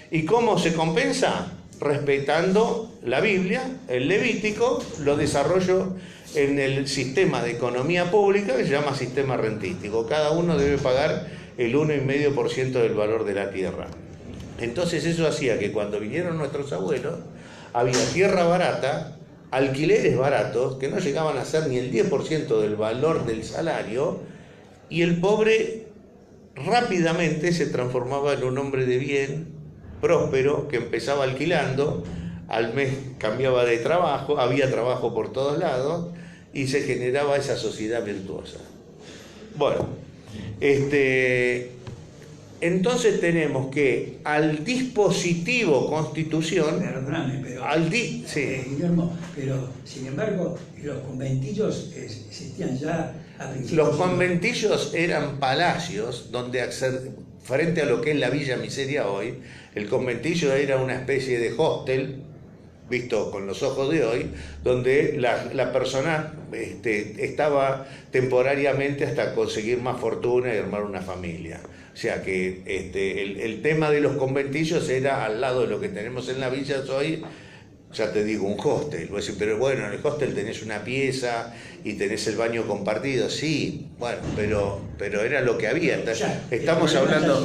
¿Y cómo se compensa? Respetando la Biblia, el Levítico, lo desarrollo en el sistema de economía pública que se llama sistema rentístico. Cada uno debe pagar el 1,5% del valor de la tierra. Entonces eso hacía que cuando vinieron nuestros abuelos, había tierra barata, alquileres baratos, que no llegaban a ser ni el 10% del valor del salario, y el pobre rápidamente se transformaba en un hombre de bien, próspero, que empezaba alquilando, al mes cambiaba de trabajo, había trabajo por todos lados, y se generaba esa sociedad virtuosa. Bueno, entonces tenemos que al dispositivo Constitución... Perdóname, pero... Sí. Guillermo, pero sin embargo, los conventillos existían ya a principios... Los conventillos eran palacios donde, frente a lo que es la Villa Miseria hoy, el conventillo era una especie de hostel, visto con los ojos de hoy, donde la persona estaba temporariamente hasta conseguir más fortuna y armar una familia. O sea que el tema de los conventillos era al lado de lo que tenemos en la villa hoy, ya te digo, un hostel. Voy a decir, pero bueno, en el hostel tenés una pieza y tenés el baño compartido. Sí, bueno, pero era lo que había. O sea, estamos hablando...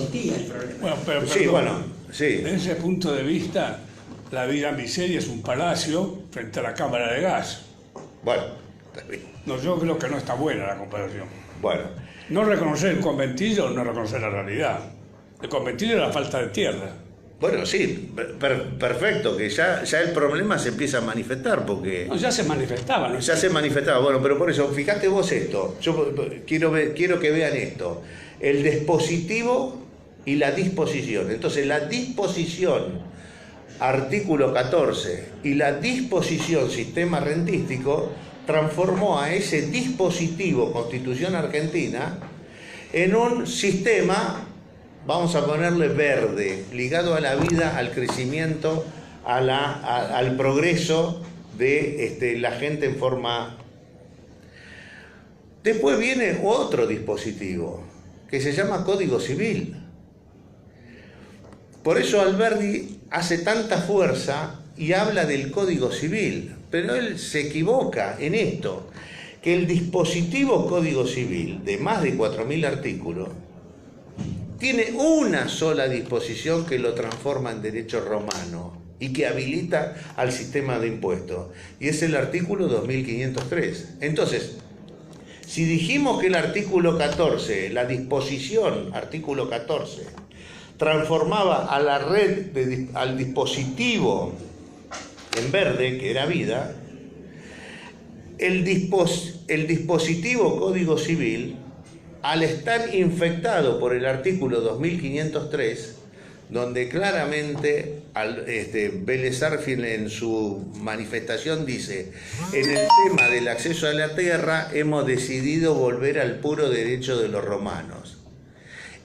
Bueno, pero sí, bueno, sí. Desde ese punto de vista, la Villa Miseria es un palacio frente a la cámara de gas. Bueno, está bien. No, yo creo que no está buena la comparación. Bueno. No reconocer el conventillo, no reconocer la realidad. El conventillo es la falta de tierra. Bueno, sí, perfecto, que ya el problema se empieza a manifestar, porque... No, ya se manifestaba, ¿no? Ya se manifestaba, bueno, pero por eso, fíjate vos esto, yo quiero que vean esto, el dispositivo y la disposición. Entonces, la disposición, artículo 14, y la disposición, sistema rentístico, transformó a ese dispositivo, Constitución Argentina, en un sistema... Vamos a ponerle verde, ligado a la vida, al crecimiento, al progreso de la gente en forma... Después viene otro dispositivo, que se llama Código Civil. Por eso Alberdi hace tanta fuerza y habla del Código Civil, pero él se equivoca en esto, que el dispositivo Código Civil, de más de 4.000 artículos, tiene una sola disposición que lo transforma en derecho romano y que habilita al sistema de impuestos, y es el artículo 2503. Entonces, si dijimos que el artículo 14, la disposición, artículo 14, transformaba a la red, al dispositivo en verde, que era vida, el dispositivo Código Civil, al estar infectado por el artículo 2503, donde claramente Vélez Arfield en su manifestación dice: en el tema del acceso a la tierra hemos decidido volver al puro derecho de los romanos,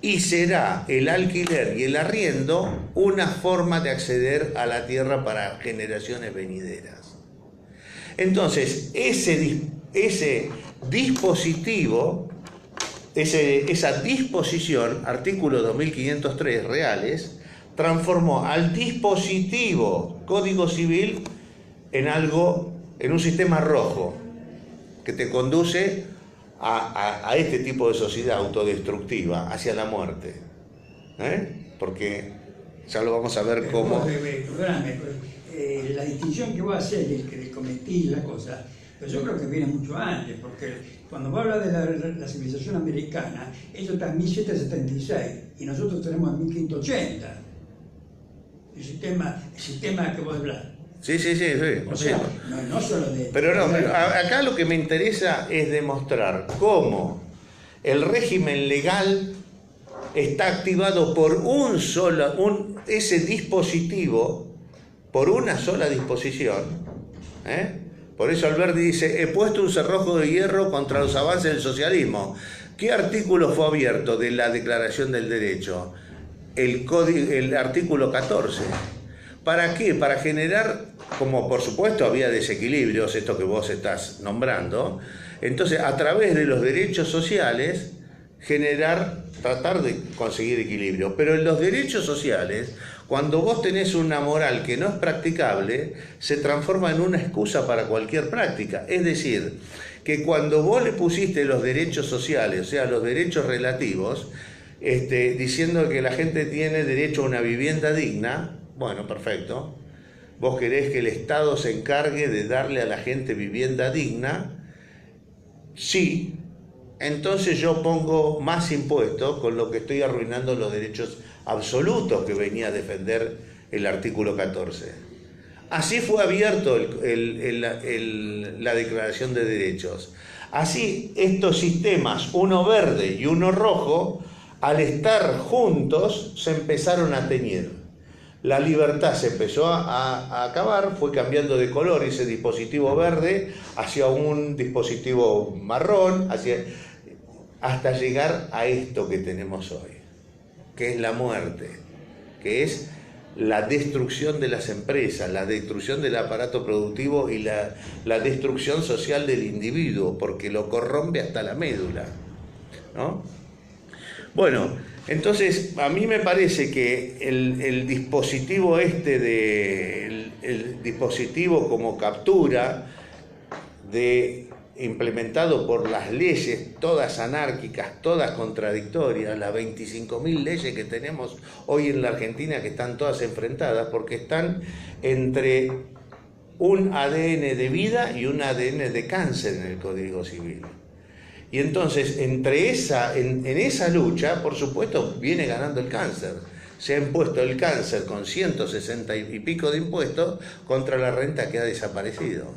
y será el alquiler y el arriendo una forma de acceder a la tierra para generaciones venideras. Entonces, ese dispositivo, esa disposición, artículo 2503 reales, transformó al dispositivo Código Civil en un sistema rojo que te conduce a este tipo de sociedad autodestructiva, hacia la muerte. Porque ya lo vamos a ver cómo... Perdóname, la distinción que vos haces del cometillo y la cosa, pero yo creo que viene mucho antes, porque cuando vos hablas de la civilización americana, ellos están en 1776 y nosotros tenemos en 1580. El sistema que vos hablas. Sí. O sea, no solo de... Pero acá lo que me interesa es demostrar cómo el régimen legal está activado por ese dispositivo, por una sola disposición. Por eso Alberti dice: he puesto un cerrojo de hierro contra los avances del socialismo. ¿Qué artículo fue abierto de la Declaración del Derecho? El artículo 14. ¿Para qué? Para generar, como por supuesto había desequilibrios, esto que vos estás nombrando, entonces a través de los derechos sociales tratar de conseguir equilibrio. Pero en los derechos sociales, cuando vos tenés una moral que no es practicable, se transforma en una excusa para cualquier práctica. Es decir, que cuando vos le pusiste los derechos sociales, o sea, los derechos relativos, diciendo que la gente tiene derecho a una vivienda digna, bueno, perfecto. Vos querés que el Estado se encargue de darle a la gente vivienda digna, sí. Entonces yo pongo más impuestos, con lo que estoy arruinando los derechos absolutos que venía a defender el artículo 14. Así fue abierto la Declaración de Derechos. Así estos sistemas, uno verde y uno rojo, al estar juntos se empezaron a teñir. La libertad se empezó a acabar, fue cambiando de color ese dispositivo verde hacia un dispositivo marrón, hasta llegar a esto que tenemos hoy, que es la muerte, que es la destrucción de las empresas, la destrucción del aparato productivo y la destrucción social del individuo, porque lo corrompe hasta la médula, ¿no? Bueno, entonces a mí me parece que el dispositivo el dispositivo como captura implementado por las leyes, todas anárquicas, todas contradictorias, las 25.000 leyes que tenemos hoy en la Argentina, que están todas enfrentadas, porque están entre un ADN de vida y un ADN de cáncer en el Código Civil. Y entonces, en esa lucha, por supuesto, viene ganando el cáncer. Se ha impuesto el cáncer con 160 y pico de impuestos contra la renta que ha desaparecido.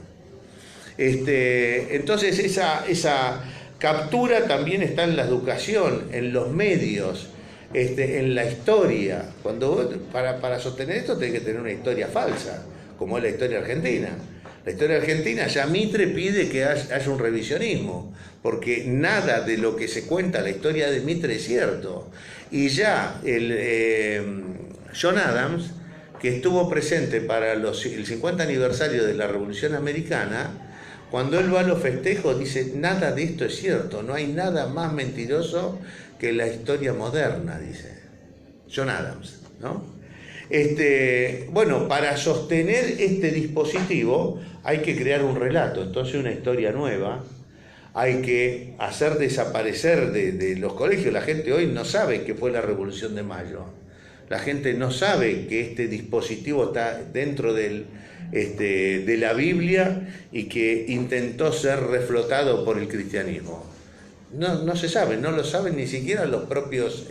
Entonces esa captura también está en la educación, en los medios, en la historia. Para sostener esto tenés que tener una historia falsa, como es la historia argentina. La historia argentina, ya Mitre pide que haya un revisionismo, porque nada de lo que se cuenta la historia de Mitre es cierto. Y ya John Adams, que estuvo presente para el 50 aniversario de la Revolución Americana, cuando él va a los festejos dice: nada de esto es cierto, no hay nada más mentiroso que la historia moderna, dice John Adams, ¿no? Bueno, para sostener este dispositivo hay que crear un relato, entonces una historia nueva, hay que hacer desaparecer de los colegios. La gente hoy no sabe qué fue la Revolución de Mayo, la gente no sabe que este dispositivo está dentro de la Biblia y que intentó ser reflotado por el cristianismo. No se sabe, no lo saben ni siquiera los propios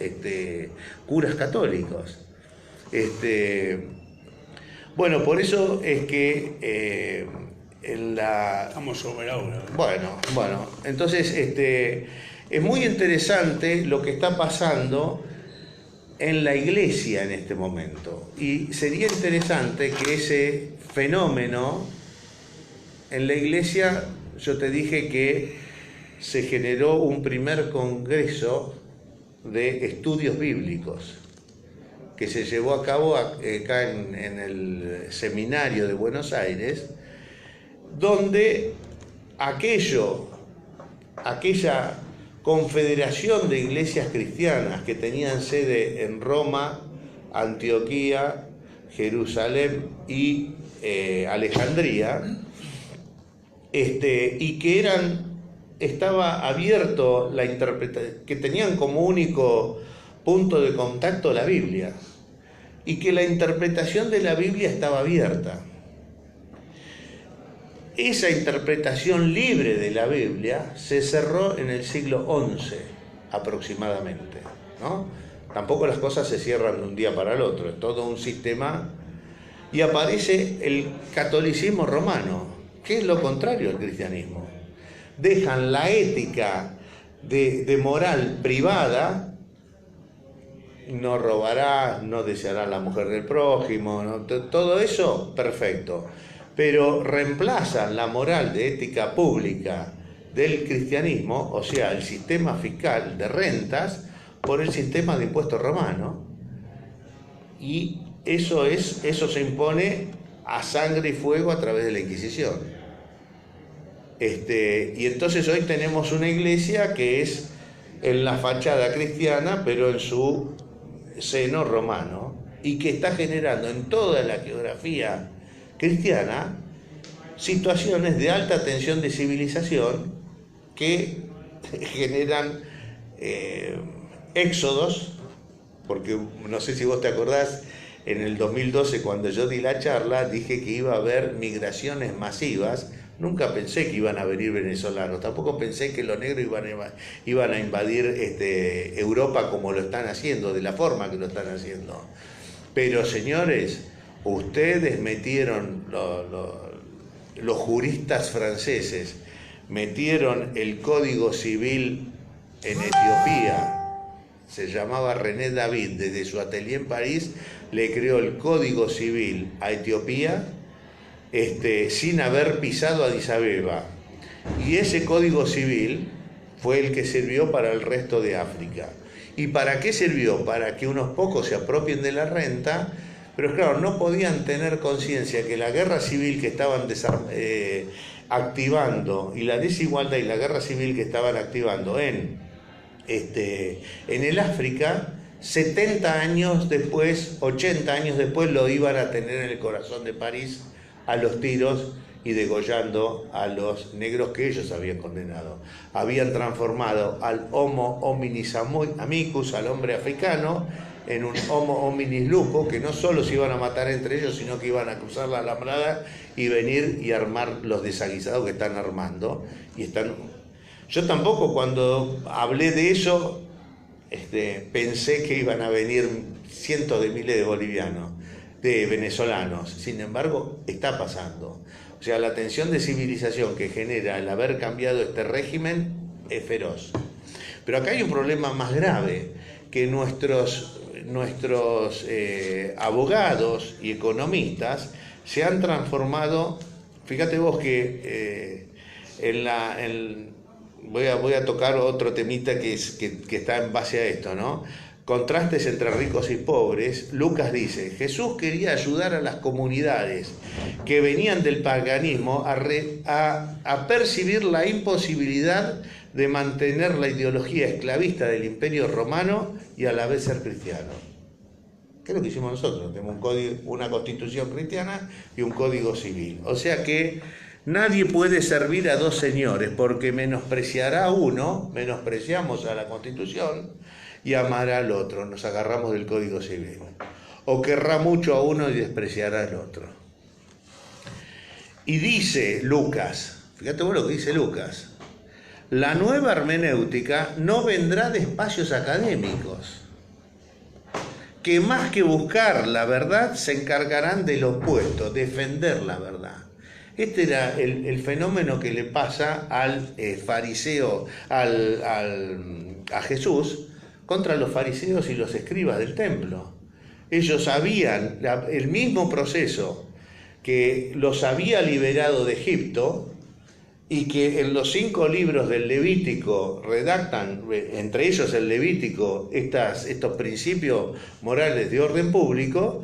curas católicos. Bueno, por eso es que Estamos sobre ahora. Bueno, entonces es muy interesante lo que está pasando en la iglesia en este momento. Y sería interesante que ese fenómeno en la iglesia, yo te dije que se generó un primer congreso de estudios bíblicos que se llevó a cabo acá en el seminario de Buenos Aires, donde aquella confederación de iglesias cristianas que tenían sede en Roma, Antioquía, Jerusalén y Alejandría, y que estaba abierto la interpretación, que tenían como único punto de contacto la Biblia, y que la interpretación de la Biblia estaba abierta. Esa interpretación libre de la Biblia se cerró en el siglo XI aproximadamente, ¿no? Tampoco las cosas se cierran de un día para el otro, es todo un sistema, y aparece el catolicismo romano, que es lo contrario al cristianismo. Dejan la ética de moral privada, no robarás, no desearás la mujer del prójimo, ¿no? Todo eso, perfecto. Pero reemplazan la moral de ética pública del cristianismo, o sea, el sistema fiscal de rentas, por el sistema de impuestos romano. Y eso se impone a sangre y fuego a través de la Inquisición. Y entonces hoy tenemos una iglesia que es en la fachada cristiana, pero en su seno romano, y que está generando en toda la geografía cristiana situaciones de alta tensión de civilización que generan éxodos, porque no sé si vos te acordás, en el 2012 cuando yo di la charla dije que iba a haber migraciones masivas. Nunca pensé que iban a venir venezolanos, tampoco pensé que los negros iban a invadir Europa como lo están haciendo, de la forma que lo están haciendo. Pero señores, ustedes metieron, los juristas franceses metieron el Código Civil en Etiopía. Se llamaba René David, desde su atelier en París le creó el Código Civil a Etiopía, sin haber pisado a Addis Abeba. Y ese Código Civil fue el que sirvió para el resto de África. ¿Y para qué sirvió? Para que unos pocos se apropien de la renta, pero claro, no podían tener conciencia que la guerra civil que estaban activando, y la desigualdad y la guerra civil que estaban activando en el África, 70 años después, 80 años después, lo iban a tener en el corazón de París a los tiros y degollando a los negros que ellos habían condenado. Habían transformado al Homo hominis amicus, al hombre africano, en un Homo hominis lupo, que no solo se iban a matar entre ellos, sino que iban a cruzar la alambrada y venir y armar los desaguisados que están armando. Yo tampoco, cuando hablé de eso, pensé que iban a venir cientos de miles de bolivianos, de venezolanos. Sin embargo, está pasando. O sea, la tensión de civilización que genera el haber cambiado este régimen es feroz. Pero acá hay un problema más grave, que nuestros abogados y economistas se han transformado. Fíjate vos que voy a tocar otro temita que está en base a esto, ¿no? Contrastes entre ricos y pobres. Lucas dice: Jesús quería ayudar a las comunidades que venían del paganismo a percibir la imposibilidad de mantener la ideología esclavista del Imperio Romano y a la vez ser cristiano. ¿Qué es lo que hicimos nosotros? Tenemos una constitución cristiana y un código civil. O sea que nadie puede servir a dos señores, porque menospreciará a uno, menospreciamos a la constitución, y amará al otro, nos agarramos del código civil. O querrá mucho a uno y despreciará al otro. Y dice Lucas, fíjate vos lo que dice Lucas: la nueva hermenéutica no vendrá de espacios académicos, que más que buscar la verdad se encargarán del opuesto, defender la verdad. Este era el fenómeno que le pasa al fariseo, a Jesús, contra los fariseos y los escribas del templo. Ellos sabían el mismo proceso que los había liberado de Egipto, y que en los 5 libros del Levítico redactan, entre ellos el Levítico, estos principios morales de orden público.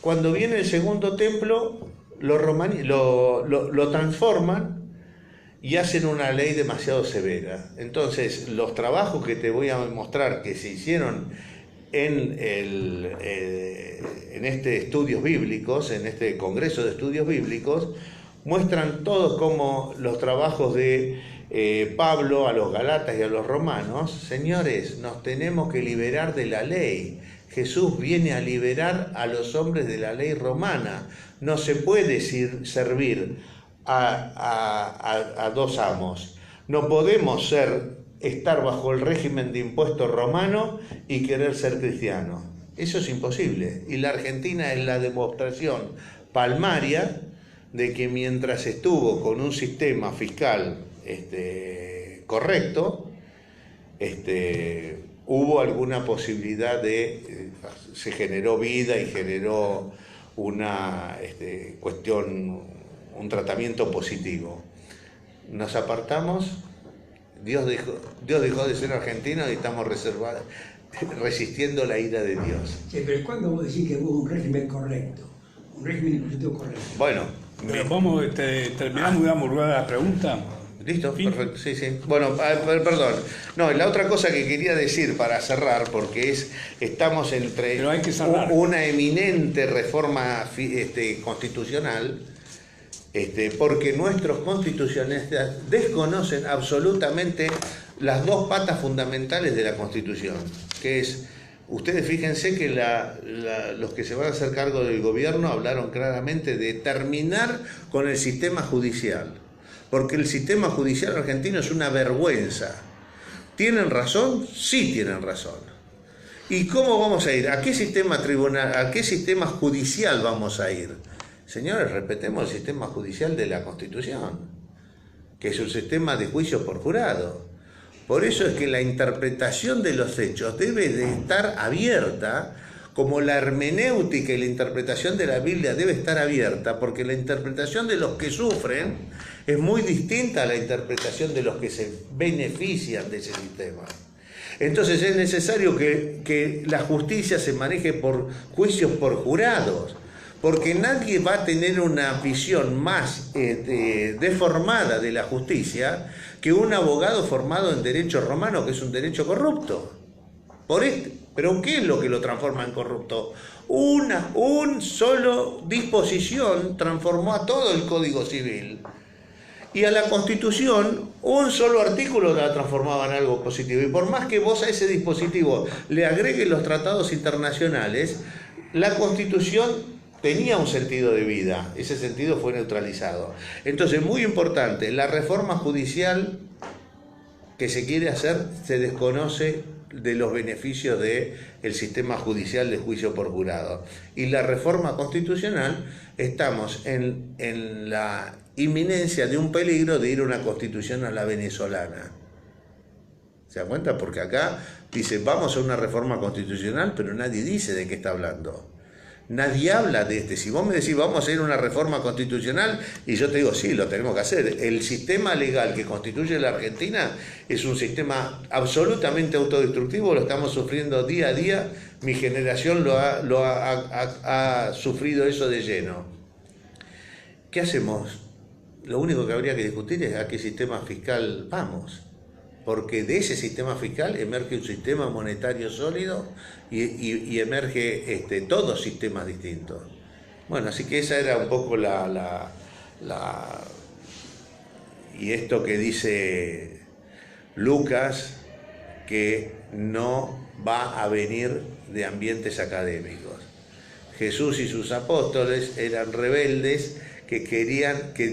Cuando viene el segundo templo, lo transforman y hacen una ley demasiado severa. Entonces, los trabajos que te voy a mostrar que se hicieron en este estudios bíblicos, en este Congreso de Estudios Bíblicos, muestran todos como los trabajos de Pablo a los Galatas y a los Romanos. Señores, nos tenemos que liberar de la ley. Jesús viene a liberar a los hombres de la ley romana. No se puede servir a dos amos. No podemos estar bajo el régimen de impuestos romano y querer ser cristiano. Eso es imposible. Y la Argentina es la demostración palmaria de que mientras estuvo con un sistema fiscal correcto, hubo alguna posibilidad se generó vida y generó una cuestión, un tratamiento positivo. Nos apartamos, Dios dejó de ser argentino y estamos resistiendo la ira de Dios. Sí, pero ¿cuándo vos decís que hubo un régimen correcto? Un régimen impositivo correcto. Bueno, vamos, terminamos, damos lugar a la pregunta. ¿Listo? Perfecto, sí. Bueno, perdón. No, la otra cosa que quería decir para cerrar, porque estamos entre una eminente reforma constitucional, porque nuestros constitucionalistas desconocen absolutamente las 2 patas fundamentales de la Constitución, que es, ustedes fíjense que los que se van a hacer cargo del gobierno hablaron claramente de terminar con el sistema judicial, porque el sistema judicial argentino es una vergüenza. ¿Tienen razón? Sí tienen razón. ¿Y cómo vamos a ir? ¿A qué sistema tribunal, a qué sistema judicial vamos a ir? Señores, respetemos el sistema judicial de la Constitución, que es un sistema de juicio por jurado. Por eso es que la interpretación de los hechos debe de estar abierta, como la hermenéutica y la interpretación de la Biblia debe estar abierta, porque la interpretación de los que sufren es muy distinta a la interpretación de los que se benefician de ese sistema. Entonces es necesario que la justicia se maneje por juicios por jurados, porque nadie va a tener una visión más deformada de la justicia que un abogado formado en derecho romano, que es un derecho corrupto. ¿Pero qué es lo que lo transforma en corrupto? Un solo disposición transformó a todo el Código Civil. Y a la Constitución, un solo artículo la transformaba en algo positivo. Y por más que vos a ese dispositivo le agregues los tratados internacionales, la Constitución tenía un sentido de vida. Ese sentido fue neutralizado. Entonces, muy importante, la reforma judicial que se quiere hacer se desconoce de los beneficios del sistema judicial de juicio por jurado. Y la reforma constitucional, estamos en la inminencia de un peligro de ir a una constitución a la venezolana. ¿Se dan cuenta? Porque acá dice, vamos a una reforma constitucional, pero nadie dice de qué está hablando. Nadie habla de Si vos me decís, vamos a hacer una reforma constitucional, y yo te digo, sí, lo tenemos que hacer. El sistema legal que constituye la Argentina es un sistema absolutamente autodestructivo, lo estamos sufriendo día a día. Mi generación ha sufrido eso de lleno. ¿Qué hacemos? Lo único que habría que discutir es a qué sistema fiscal vamos, porque de ese sistema fiscal emerge un sistema monetario sólido y emerge todos sistemas distintos. Bueno, así que esa era un poco y esto que dice Lucas, que no va a venir de ambientes académicos. Jesús y sus apóstoles eran rebeldes que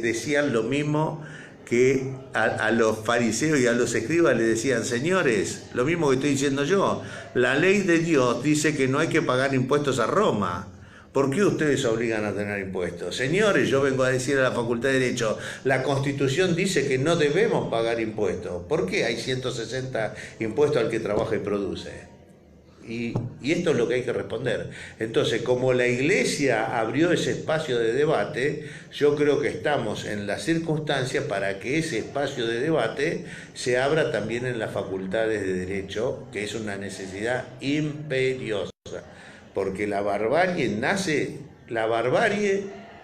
decían lo mismo que a los fariseos y a los escribas. Le decían, señores, lo mismo que estoy diciendo yo, la ley de Dios dice que no hay que pagar impuestos a Roma. ¿Por qué ustedes obligan a tener impuestos? Señores, yo vengo a decir a la Facultad de Derecho, la Constitución dice que no debemos pagar impuestos. ¿Por qué hay 160 impuestos al que trabaja y produce? Y esto es lo que hay que responder. Entonces, como la Iglesia abrió ese espacio de debate, yo creo que estamos en las circunstancias para que ese espacio de debate se abra también en las facultades de Derecho, que es una necesidad imperiosa. Porque la barbarie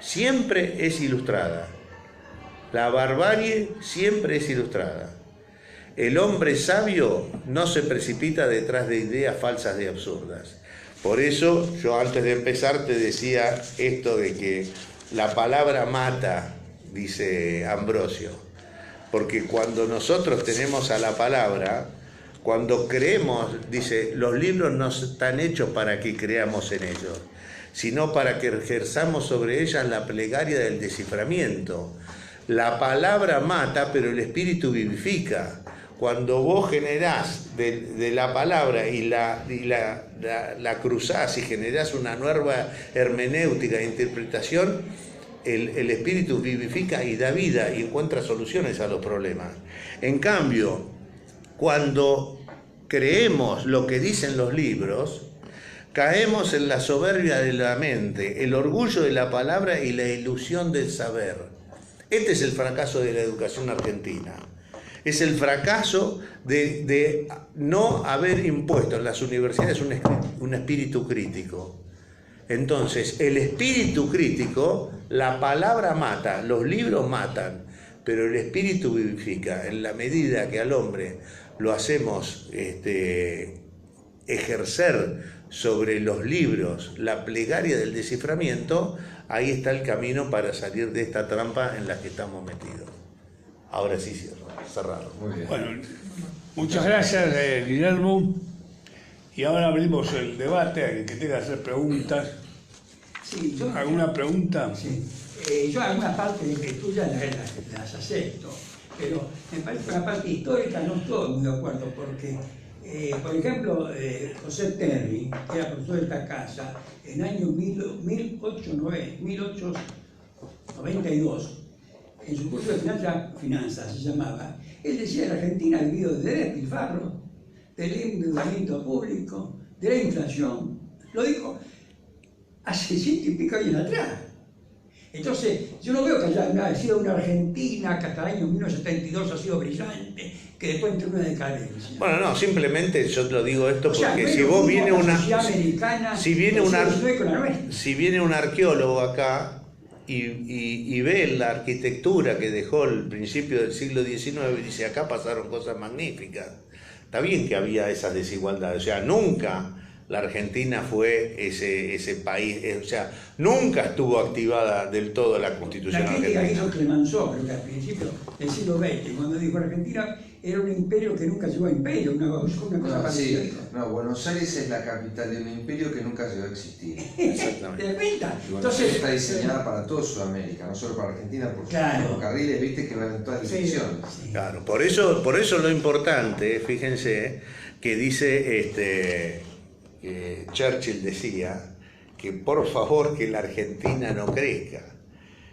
siempre es ilustrada. La barbarie siempre es ilustrada. El hombre sabio no se precipita detrás de ideas falsas y absurdas. Por eso, yo antes de empezar te decía esto de que la palabra mata, dice Ambrosio. Porque cuando nosotros tenemos a la palabra, cuando creemos, dice, los libros no están hechos para que creamos en ellos, sino para que ejerzamos sobre ellas la plegaria del desciframiento. La palabra mata, pero el espíritu vivifica. Cuando vos generás de la palabra y la cruzás y generás una nueva hermenéutica e interpretación, el espíritu vivifica y da vida y encuentra soluciones a los problemas. En cambio, cuando creemos lo que dicen los libros, caemos en la soberbia de la mente, el orgullo de la palabra y la ilusión del saber. Este es el fracaso de la educación argentina. Es el fracaso de no haber impuesto en las universidades un espíritu crítico. Entonces, el espíritu crítico, la palabra mata, los libros matan, pero el espíritu vivifica. En la medida que al hombre lo hacemos ejercer sobre los libros la plegaria del desciframiento, ahí está el camino para salir de esta trampa en la que estamos metidos. Ahora sí cerrado. Muy bien. Bueno, muchas gracias, Guillermo. Y ahora abrimos el debate, a quien que tenga que hacer preguntas. Sí, ¿Alguna pregunta? Sí. Yo algunas partes de tuyas las acepto, pero me parece que la parte histórica no estoy muy de acuerdo, porque, por ejemplo, José Terry, que era profesor de esta casa, en el año 1892, en su curso de finanzas se llamaba, él decía que la Argentina ha vivido del despilfarro, del endeudamiento público, de la inflación. Lo dijo hace 100 y pico años atrás. Entonces, yo no veo que haya sido una Argentina que hasta el año 1972 ha sido brillante, que después entró en una decadencia. Bueno, no, simplemente yo te lo digo esto porque O sea, si vos viene una... Si viene un arqueólogo acá y ve la arquitectura que dejó el principio del siglo XIX y dice, acá pasaron cosas magníficas. Está bien que había esas desigualdades, o sea, nunca la Argentina fue ese país, o sea, nunca estuvo activada del todo la Constitución argentina. La crítica que argentina. hizo Clemenceau, creo que al principio del siglo XX, cuando dijo Argentina era un imperio que nunca llegó a imperio, una cosa parecida. Sí, no, Buenos Aires es la capital de un imperio que nunca llegó a existir. Exactamente. ¿Te das cuenta? Y Buenos Aires está diseñada para toda Sudamérica, no solo para Argentina, porque Claro. los ferrocarriles, viste, que van en todas direcciones. Sí. Claro, por eso lo importante, fíjense, que dice Churchill decía que por favor que la Argentina no crezca,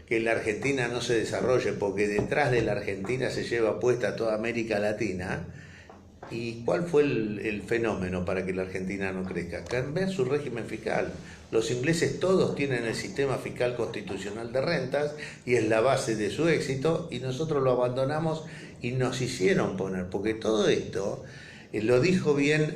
que la Argentina no se desarrolle, porque detrás de la Argentina se lleva puesta toda América Latina. ¿Y cuál fue el fenómeno para que la Argentina no crezca? Cambiar su régimen fiscal. Los ingleses todos tienen el sistema fiscal constitucional de rentas y es la base de su éxito, y nosotros lo abandonamos y nos hicieron poner, porque todo esto lo dijo bien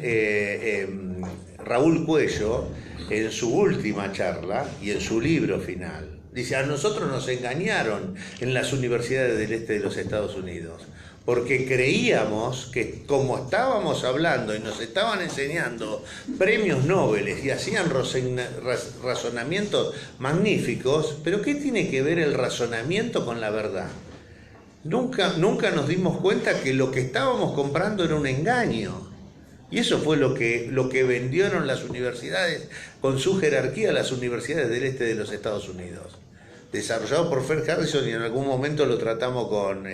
Raúl Cuello en su última charla y en su libro final. Dice, a nosotros nos engañaron en las universidades del este de los Estados Unidos, porque creíamos que como estábamos hablando y nos estaban enseñando premios Nobel y hacían razonamientos magníficos, pero ¿qué tiene que ver el razonamiento con la verdad? Nunca nos dimos cuenta que lo que estábamos comprando era un engaño. Y eso fue lo que vendieron las universidades con su jerarquía, las universidades del este de los Estados Unidos. desarrollado por Fred Harrison, y en algún momento lo tratamos con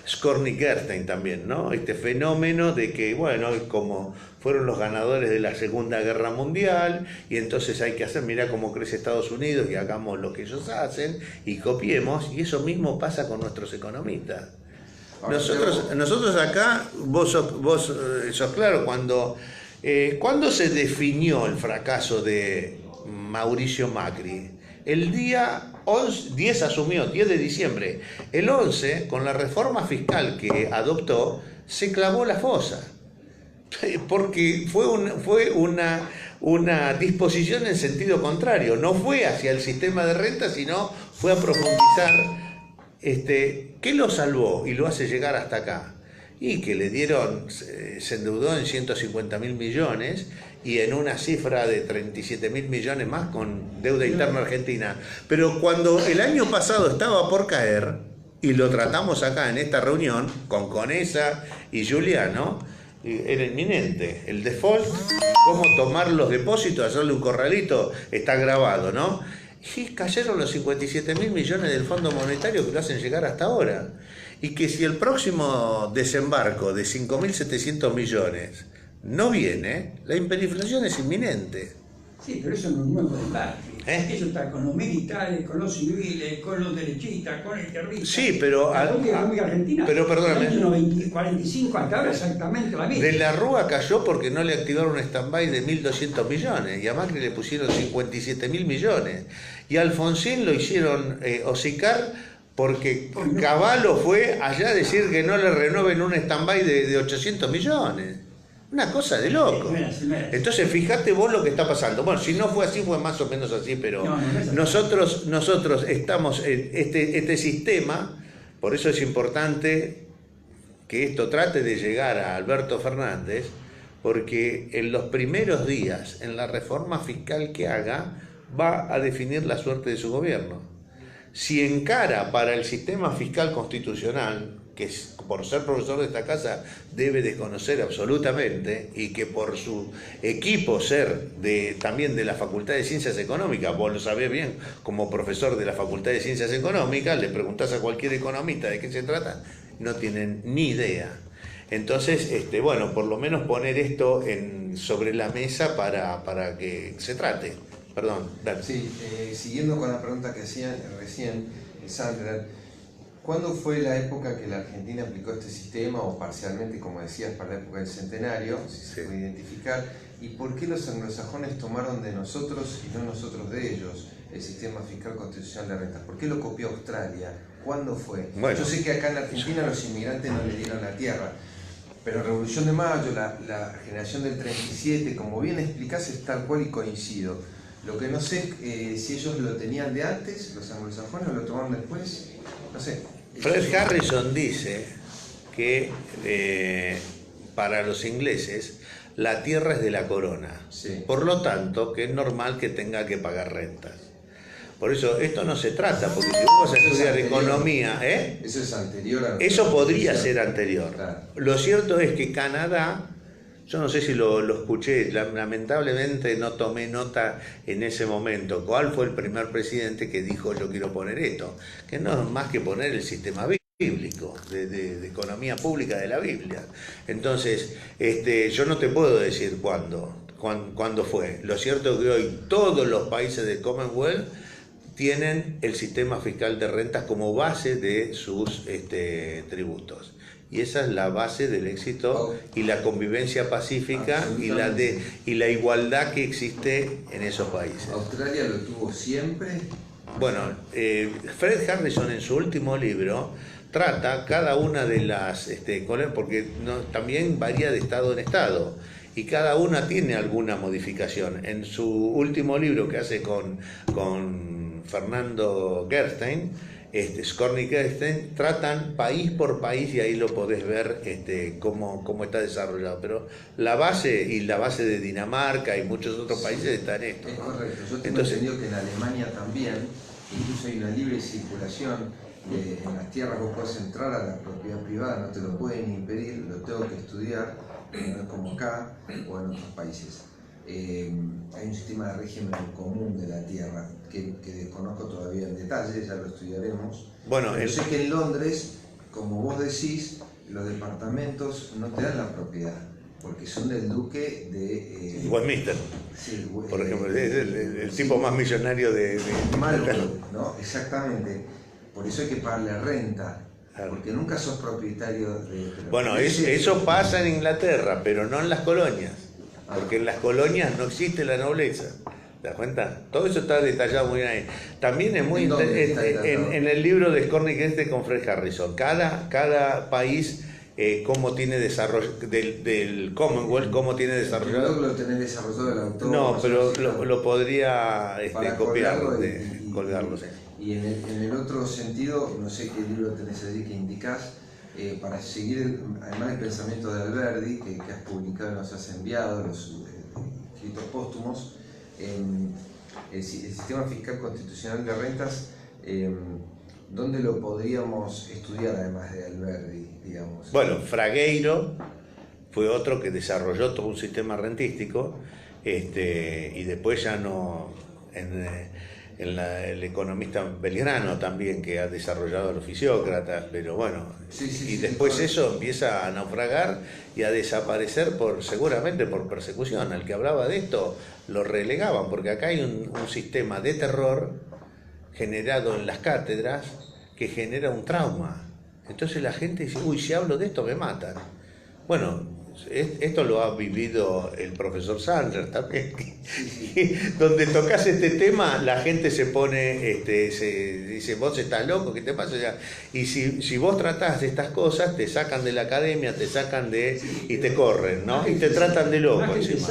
Skorny Gerstein también, ¿no? Este fenómeno de que, bueno, como fueron los ganadores de la Segunda Guerra Mundial, y entonces hay que hacer, mirá cómo crece Estados Unidos y hagamos lo que ellos hacen y copiemos, y eso mismo pasa con nuestros economistas. Nosotros acá, vos sos claro, cuando se definió el fracaso de Mauricio Macri, el día 10 asumió, 10 de diciembre, el 11, con la reforma fiscal que adoptó, se clavó la fosa, porque fue una disposición en sentido contrario, no fue hacia el sistema de renta, sino fue a profundizar. ¿Qué lo salvó y lo hace llegar hasta acá? Y que le dieron, se endeudó en 150.000 millones y en una cifra de 37.000 millones más con deuda interna argentina. Pero cuando el año pasado estaba por caer, y lo tratamos acá en esta reunión con Conesa y Giuliano, era inminente. El default, cómo tomar los depósitos, hacerle un corralito, está grabado, ¿no? Y cayeron los 57.000 millones del Fondo Monetario que lo hacen llegar hasta ahora. Y que si el próximo desembarco de 5.700 millones no viene, la hiperinflación es inminente. Sí, pero eso no es nuevo debate. Eso está con los militares, con los civiles, con los derechistas, con el izquierdista. Sí, pero... La propia económica argentina, pero perdóname. En el año 45 hasta ahora exactamente la misma. De la Rúa cayó porque no le activaron un stand-by de 1.200 millones, y a Macri le pusieron 57.000 millones. Y a Alfonsín lo hicieron hocicar porque Cavallo fue allá a decir que no le renueven un stand-by de 800 millones. Una cosa de loco. Entonces, fíjate vos lo que está pasando. Bueno, si no fue así, fue más o menos así, pero nosotros estamos en este sistema, por eso es importante que esto trate de llegar a Alberto Fernández, porque en los primeros días, en la reforma fiscal que haga, va a definir la suerte de su gobierno. Si encara para el sistema fiscal constitucional, que por ser profesor de esta casa debe desconocer absolutamente, y que por su equipo ser también de la Facultad de Ciencias Económicas, vos lo sabés bien, como profesor de la Facultad de Ciencias Económicas, le preguntás a cualquier economista de qué se trata, no tienen ni idea. Entonces, bueno, por lo menos poner esto sobre la mesa para que se trate. Perdón, dale. Sí, siguiendo con la pregunta que hacían recién, Sandra, ¿cuándo fue la época que la Argentina aplicó este sistema, o parcialmente, como decías, para la época del centenario, si se puede identificar? ¿Y por qué los anglosajones tomaron de nosotros y no nosotros de ellos el sistema fiscal constitucional de rentas? ¿Por qué lo copió Australia? ¿Cuándo fue? Bueno, yo sé que acá en Argentina los inmigrantes no le dieron la tierra, pero Revolución de Mayo, la generación del 37, como bien explicás, es tal cual y coincido. Lo que no sé si ellos lo tenían de antes, los anglosajones, o lo tomaron después, no sé. Fred Harrison dice que para los ingleses la tierra es de la corona, sí. Por lo tanto que es normal que tenga que pagar rentas. Por eso esto no se trata, porque si vos vas a estudiar economía, eso es anterior a... Eso podría ser anterior. Claro. Lo cierto es que Canadá, yo no sé si lo escuché, lamentablemente no tomé nota en ese momento. ¿Cuál fue el primer presidente que dijo yo quiero poner esto? Que no es más que poner el sistema bíblico, de economía pública de la Biblia. Entonces, yo no te puedo decir cuándo fue. Lo cierto es que hoy todos los países del Commonwealth tienen el sistema fiscal de rentas como base de sus tributos. Y esa es la base del éxito y la convivencia pacífica y la igualdad que existe en esos países. ¿Australia lo tuvo siempre? Bueno, Fred Harrison en su último libro trata cada una de las, porque también varía de estado en estado, y cada una tiene alguna modificación. En su último libro que hace con Fernando Gerstein, Skorny Gerstein, tratan país por país, y ahí lo podés ver cómo está desarrollado. Pero la base de Dinamarca y muchos otros países está en esto. Es correcto. Yo tengo entendido que en Alemania también, incluso hay una libre circulación. En las tierras vos podés entrar a la propiedad privada, no te lo pueden impedir, lo tengo que estudiar, no es como acá o en otros países. hay un sistema de régimen común de la tierra que desconozco todavía en detalle, ya lo estudiaremos. Bueno, pero sé que en Londres, como vos decís, los departamentos no te dan la propiedad, porque son del duque de Westminster, sí, por ejemplo, es el tipo más millonario de Malcolm, ¿no? Exactamente. Por eso hay que pagarle renta, claro. Porque nunca sos propietario de... Bueno, eso pasa en Inglaterra, pero no en las colonias, porque en las colonias no existe la nobleza. ¿Te das cuenta? Todo eso está detallado muy bien ahí. También es muy en el libro de Scornick con Fred Harrison. Cada país, cómo tiene desarrollo, del Commonwealth, cómo tiene desarrollado. Lo tenés desarrollado el autor. No, pero lo podría copiar, colgarlo. Sí. Y en el otro sentido, no sé qué libro tenés allí que indicás, para seguir además el pensamiento de Alberdi, que has publicado y nos has enviado, los escritos póstumos, el sistema fiscal constitucional de rentas, ¿dónde lo podríamos estudiar además de Alberdi, digamos? Bueno, Fragueiro fue otro que desarrolló todo un sistema rentístico, y después ya no... el economista Belgrano también, que ha desarrollado los fisiócratas, pero bueno, y después eso empieza a naufragar y a desaparecer seguramente por persecución. Al que hablaba de esto lo relegaban, porque acá hay un sistema de terror generado en las cátedras que genera un trauma. Entonces la gente dice, uy, si hablo de esto me matan. Bueno, esto lo ha vivido el profesor Sandler también, donde tocas este tema, la gente se pone, se dice, vos estás loco, ¿qué te pasa ya? Y si vos tratás de estas cosas, te sacan de la academia, te sacan y te corren, ¿no? Y te tratan de loco encima.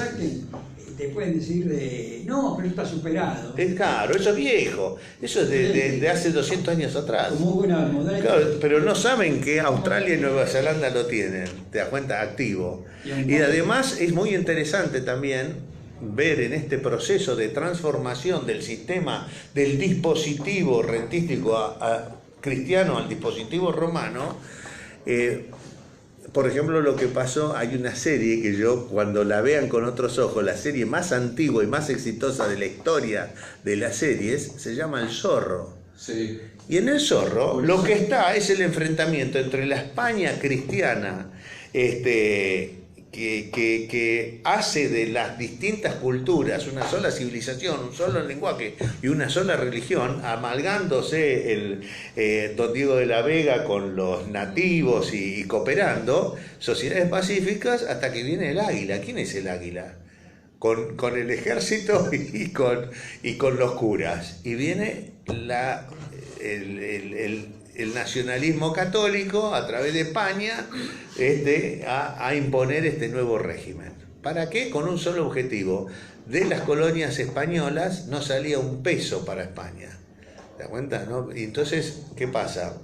Te pueden decir no, pero está superado. Es claro, eso es viejo, eso es de hace 200 años atrás. Como buena modalidad. Claro, pero no saben que Australia y Nueva Zelanda lo tienen, te das cuenta, activo. Y además es muy interesante también ver en este proceso de transformación del sistema, del dispositivo rentístico cristiano al dispositivo romano. Por ejemplo, lo que pasó, hay una serie que yo, cuando la vean con otros ojos, la serie más antigua y más exitosa de la historia de las series, se llama El Zorro. Sí. Y en El Zorro lo que está es el enfrentamiento entre la España cristiana, que hace de las distintas culturas una sola civilización, un solo lenguaje y una sola religión, amalgándose don Diego de la Vega con los nativos y cooperando, sociedades pacíficas, hasta que viene el águila. ¿Quién es el águila? Con el ejército y con los curas. Y viene el nacionalismo católico a través de España a imponer este nuevo régimen. ¿Para qué? Con un solo objetivo. De las colonias españolas no salía un peso para España. ¿Te das cuenta? ¿No? Y entonces, ¿qué pasa?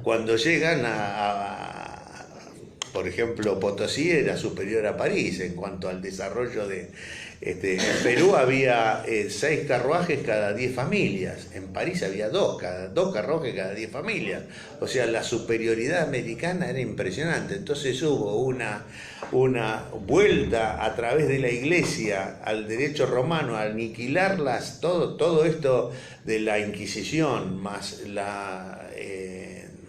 Cuando llegan por ejemplo, Potosí era superior a París en cuanto al desarrollo de... en Perú había 6 carruajes cada 10 familias, en París había 2 carruajes cada 10 familias, o sea, la superioridad americana era impresionante. Entonces hubo una vuelta a través de la Iglesia al derecho romano, a aniquilarlas, todo esto de la Inquisición, más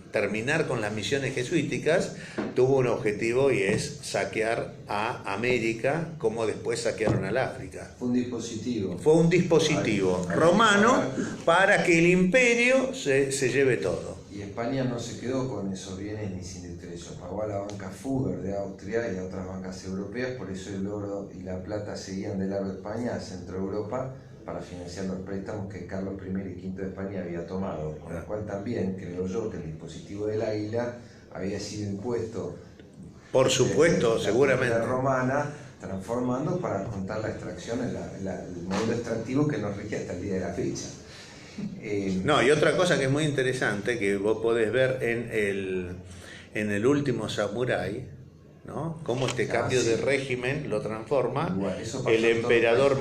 terminar con las misiones jesuíticas, tuvo un objetivo, y es saquear a América, como después saquearon al África. Fue un dispositivo. Fue un dispositivo romano para que el imperio se lleve todo. Y España no se quedó con esos bienes ni sin interés. Pagó a la banca Fugger de Austria y a otras bancas europeas, por eso el oro y la plata seguían del lado de España a Centro Europa, para financiar los préstamos que Carlos I y V de España había tomado, con la cual también creo yo que el dispositivo del águila había sido impuesto, por supuesto, seguramente, la romana, transformando para contar la extracción, el modelo extractivo que nos rige hasta el día de la fecha. No, y otra cosa que es muy interesante, que vos podés ver en el último Samurái, ¿no? Cómo este cambio de régimen lo transforma. El emperador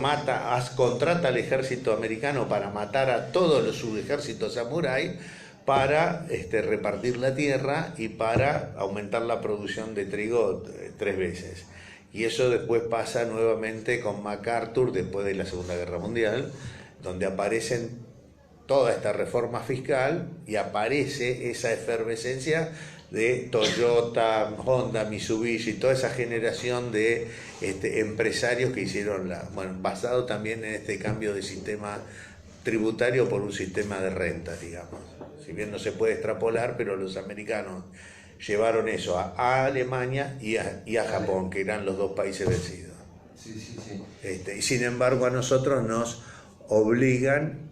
contrata al ejército americano para matar a todos sus ejércitos samurái, para repartir la tierra y para aumentar la producción de trigo 3 veces. Y eso después pasa nuevamente con MacArthur después de la Segunda Guerra Mundial, donde aparecen toda esta reforma fiscal y aparece esa efervescencia de Toyota, Honda, Mitsubishi, toda esa generación de empresarios que hicieron basado también en este cambio de sistema tributario por un sistema de rentas, digamos. Si bien no se puede extrapolar, pero los americanos llevaron eso a Alemania y a Japón, que eran los dos países vencidos. Sí, sí, sí. Y sin embargo a nosotros nos obligan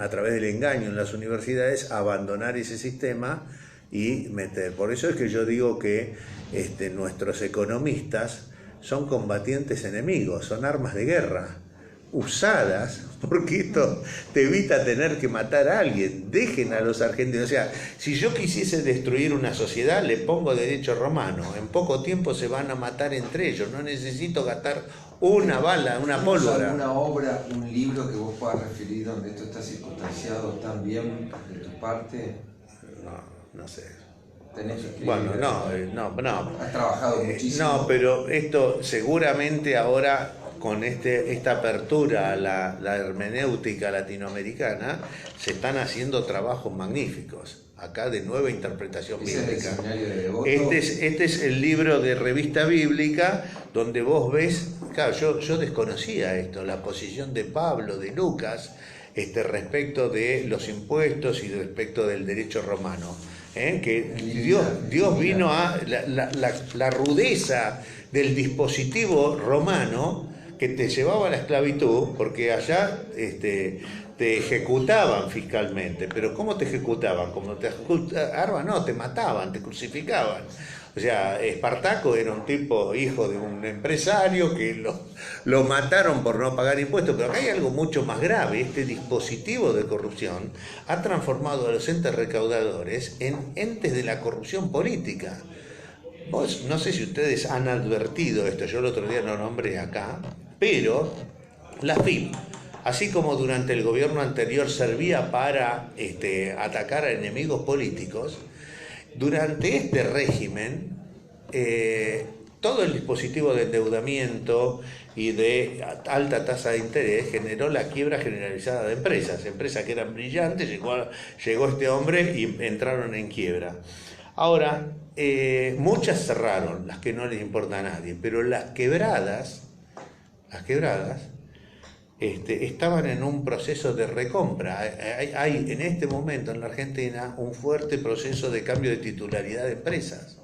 a través del engaño en las universidades a abandonar ese sistema y meter. Por eso es que yo digo que nuestros economistas son combatientes enemigos, son armas de guerra usadas, porque esto te evita tener que matar a alguien. Dejen a los argentinos. O sea, si yo quisiese destruir una sociedad, le pongo derecho romano. En poco tiempo se van a matar entre ellos. No necesito gastar una bala, una pólvora. ¿Alguna obra, un libro que vos puedas referir donde esto está circunstanciado tan bien de tu parte? No sé. Tenés que escribir. Bueno, no. Has trabajado muchísimo. No, pero esto seguramente ahora con esta apertura a la hermenéutica latinoamericana se están haciendo trabajos magníficos. Acá de nueva interpretación bíblica. Este es el libro de Revista Bíblica donde vos ves, claro, yo desconocía esto, la posición de Pablo, de Lucas, respecto de los impuestos y respecto del derecho romano. Que Dios vino a la rudeza del dispositivo romano que te llevaba a la esclavitud, porque allá te ejecutaban fiscalmente. Pero ¿cómo te ejecutaban? Como te ejecutaban, no, te mataban, te crucificaban. O sea, Espartaco era un tipo, hijo de un empresario, que lo mataron por no pagar impuestos. Pero acá hay algo mucho más grave. Este dispositivo de corrupción ha transformado a los entes recaudadores en entes de la corrupción política. Vos, no sé si ustedes han advertido esto, yo el otro día lo nombré acá, pero la FIP, así como durante el gobierno anterior servía para atacar a enemigos políticos, durante este régimen, todo el dispositivo de endeudamiento y de alta tasa de interés generó la quiebra generalizada de empresas que eran brillantes, llegó este hombre y entraron en quiebra. Ahora, muchas cerraron, las que no les importa a nadie, pero las quebradas estaban en un proceso de recompra. Hay en este momento en la Argentina un fuerte proceso de cambio de titularidad de empresas,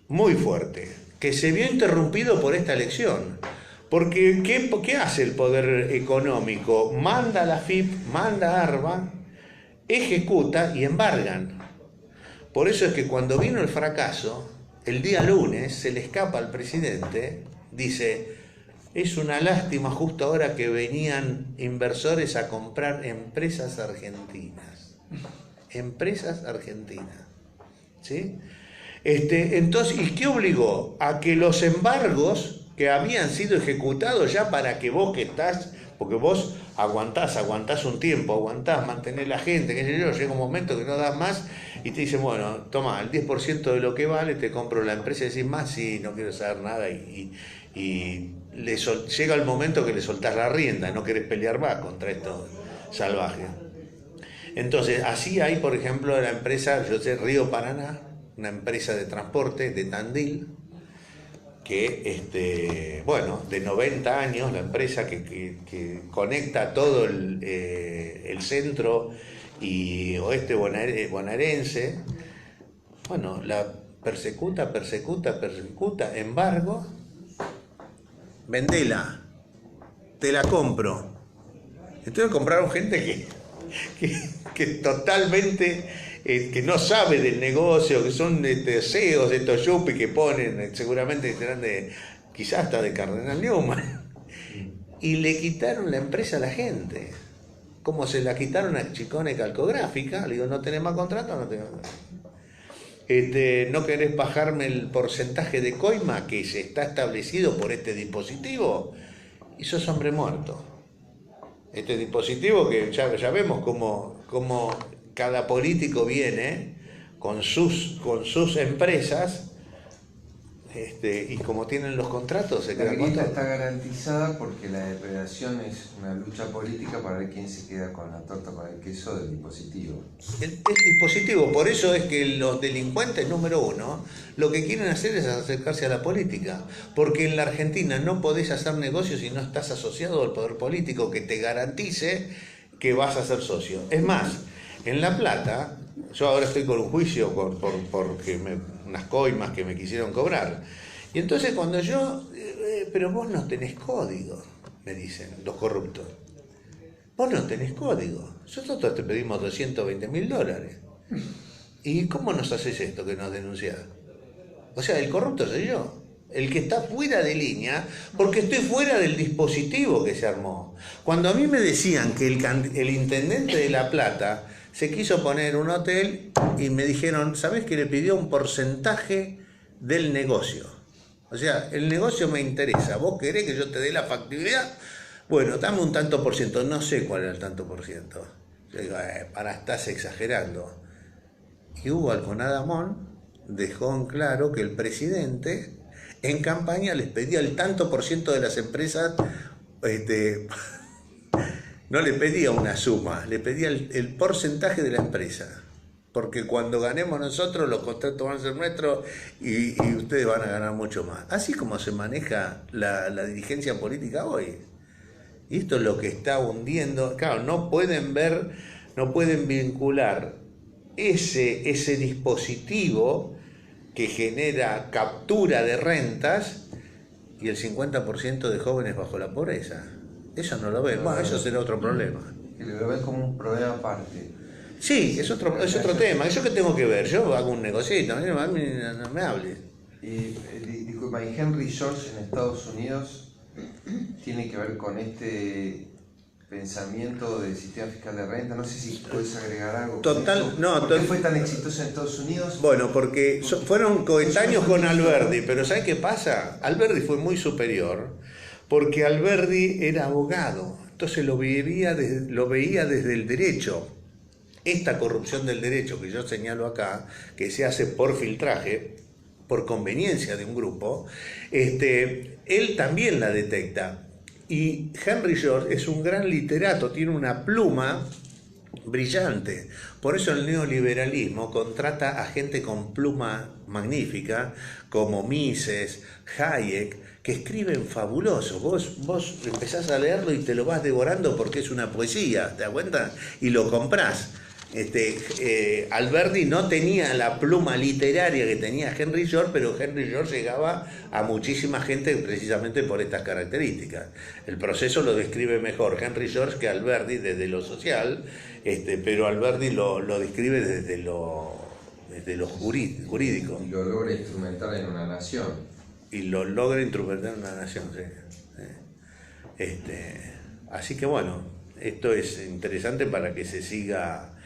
muy fuerte, que se vio interrumpido por esta elección. Porque ¿qué hace el poder económico? Manda a la FIP, manda a ARBA, ejecuta y embargan. Por eso es que cuando vino el fracaso, el día lunes se le escapa al presidente, dice: es una lástima justo ahora que venían inversores a comprar empresas argentinas. Empresas argentinas. ¿Sí? Entonces, ¿y qué obligó? A que los embargos que habían sido ejecutados ya para que vos que estás, porque vos aguantás un tiempo, mantenés la gente, qué sé yo, llega un momento que no das más y te dicen, bueno, toma, el 10% de lo que vale, te compro la empresa y decís más, sí, no quiero saber nada y llega el momento que le soltás la rienda, no querés pelear más contra esto salvaje. Entonces, así hay, por ejemplo, la empresa, yo sé, Río Paraná, una empresa de transporte de Tandil, que, de 90 años, la empresa que conecta todo el centro y oeste bonaerense, la persecuta, embargo, vendela, te la compro. Entonces compraron gente que totalmente que no sabe del negocio, que son CEOs de estos yuppies que ponen, seguramente serán quizás hasta de Cardenal Newman, y le quitaron la empresa a la gente, como se la quitaron a Chicone Calcográfica. Le digo, no tenés más contrato, no tenés más. ¿No querés bajarme el porcentaje de coima que se está establecido por este dispositivo? Y sos hombre muerto. Este dispositivo que ya vemos cómo cada político viene con sus empresas y como tienen los contratos, se La quedan grieta con todo. está garantizada porque la depredación es una lucha política para ver quién se queda con la torta, con el queso del dispositivo. El dispositivo, por eso es que los delincuentes número uno lo que quieren hacer es acercarse a la política, porque en la Argentina no podés hacer negocios si no estás asociado al poder político que te garantice que vas a ser socio. Es más, en La Plata, yo ahora estoy con un juicio porque unas coimas que me quisieron cobrar, y entonces cuando yo, pero vos no tenés código, me dicen los corruptos. Vos no tenés código. Nosotros te pedimos $220.000. ¿Y cómo nos haces esto que nos denunciás? O sea, el corrupto soy yo. El que está fuera de línea, porque estoy fuera del dispositivo que se armó. Cuando a mí me decían que el intendente de La Plata se quiso poner un hotel y me dijeron, ¿sabés que le pidió un porcentaje del negocio? O sea, el negocio me interesa. ¿Vos querés que yo te dé la factibilidad? Bueno, dame un tanto por ciento, no sé cuál era el tanto por ciento. Yo digo, estás exagerando. Y Hugo Alconadamón dejó en claro que el presidente en campaña les pedía el tanto por ciento de las empresas, no le pedía una suma, le pedía el porcentaje de la empresa. Porque cuando ganemos nosotros, los contratos van a ser nuestros y ustedes van a ganar mucho más. Así como se maneja la dirigencia política hoy. Y esto es lo que está hundiendo. Claro, no pueden vincular ese dispositivo que genera captura de rentas y el 50% de jóvenes bajo la pobreza. Eso no lo ven. Bueno, eso será otro problema. Que lo ven como un problema aparte. Sí, es otro tema. ¿Eso qué tengo que ver? Yo hago un negocito, a mí no me hables. Y disculpa, ¿y Henry George en Estados Unidos tiene que ver con este pensamiento del sistema fiscal de renta? No sé si puedes agregar algo. Total, no. ¿Por qué fue tan exitoso en Estados Unidos? Bueno, porque fueron coetáneos con Alberdi, pero ¿sabes qué pasa? Alberdi fue muy superior porque Alberdi era abogado, entonces lo veía desde el derecho. Esta corrupción del derecho que yo señalo acá, que se hace por filtraje, por conveniencia de un grupo, él también la detecta. Y Henry George es un gran literato, tiene una pluma brillante. Por eso el neoliberalismo contrata a gente con pluma magnífica, como Mises, Hayek, que escriben fabuloso. Vos empezás a leerlo y te lo vas devorando porque es una poesía, ¿te das cuenta? Y lo comprás. Alberdi no tenía la pluma literaria que tenía Henry George, pero Henry George llegaba a muchísima gente precisamente por estas características. El proceso lo describe mejor Henry George que Alberdi desde lo social, pero Alberdi lo describe desde lo jurídico. Y lo logra instrumentar en una nación. Y lo logra instrumentar en una nación, sí. Así que bueno, esto es interesante para que se siga.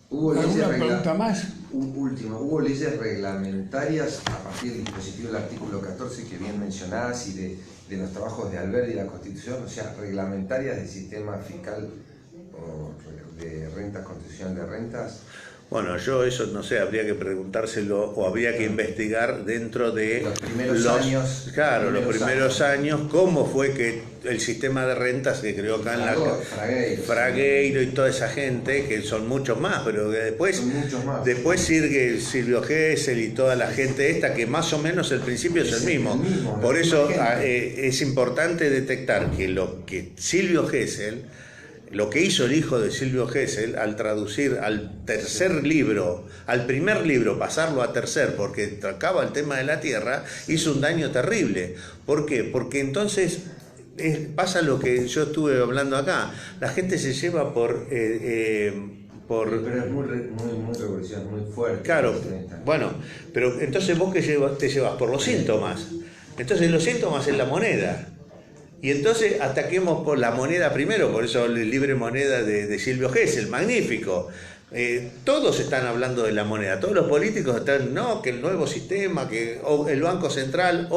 ¿Alguna pregunta más? Última, ¿hubo leyes reglamentarias a partir del dispositivo del artículo 14 que bien mencionás y de los trabajos de Alberdi y la Constitución, o sea, reglamentarias del sistema fiscal o de rentas, constitución de rentas? Bueno, yo eso no sé, habría que preguntárselo o habría que investigar dentro de los primeros años. Claro, los primeros años, cómo fue que el sistema de rentas se creó acá en la Fragueiro y toda esa gente, que son muchos más, pero que después sigue Silvio Gesell y toda la gente esta, que más o menos el principio es el mismo. Por eso es importante detectar que lo que Silvio Gesell, lo que hizo el hijo de Silvio Gesell al traducir al primer libro, pasarlo a tercer, porque tocaba el tema de la tierra, hizo un daño terrible. ¿Por qué? Porque entonces pasa lo que yo estuve hablando acá, la gente se lleva por... Pero es muy revolución, muy fuerte. Claro, bueno, pero entonces vos te llevas por los síntomas. Entonces los síntomas es la moneda. Y entonces ataquemos por la moneda primero, por eso el libre moneda de Silvio Gesell, magnífico. Todos están hablando de la moneda, todos los políticos están, no, que el nuevo sistema, o el Banco Central,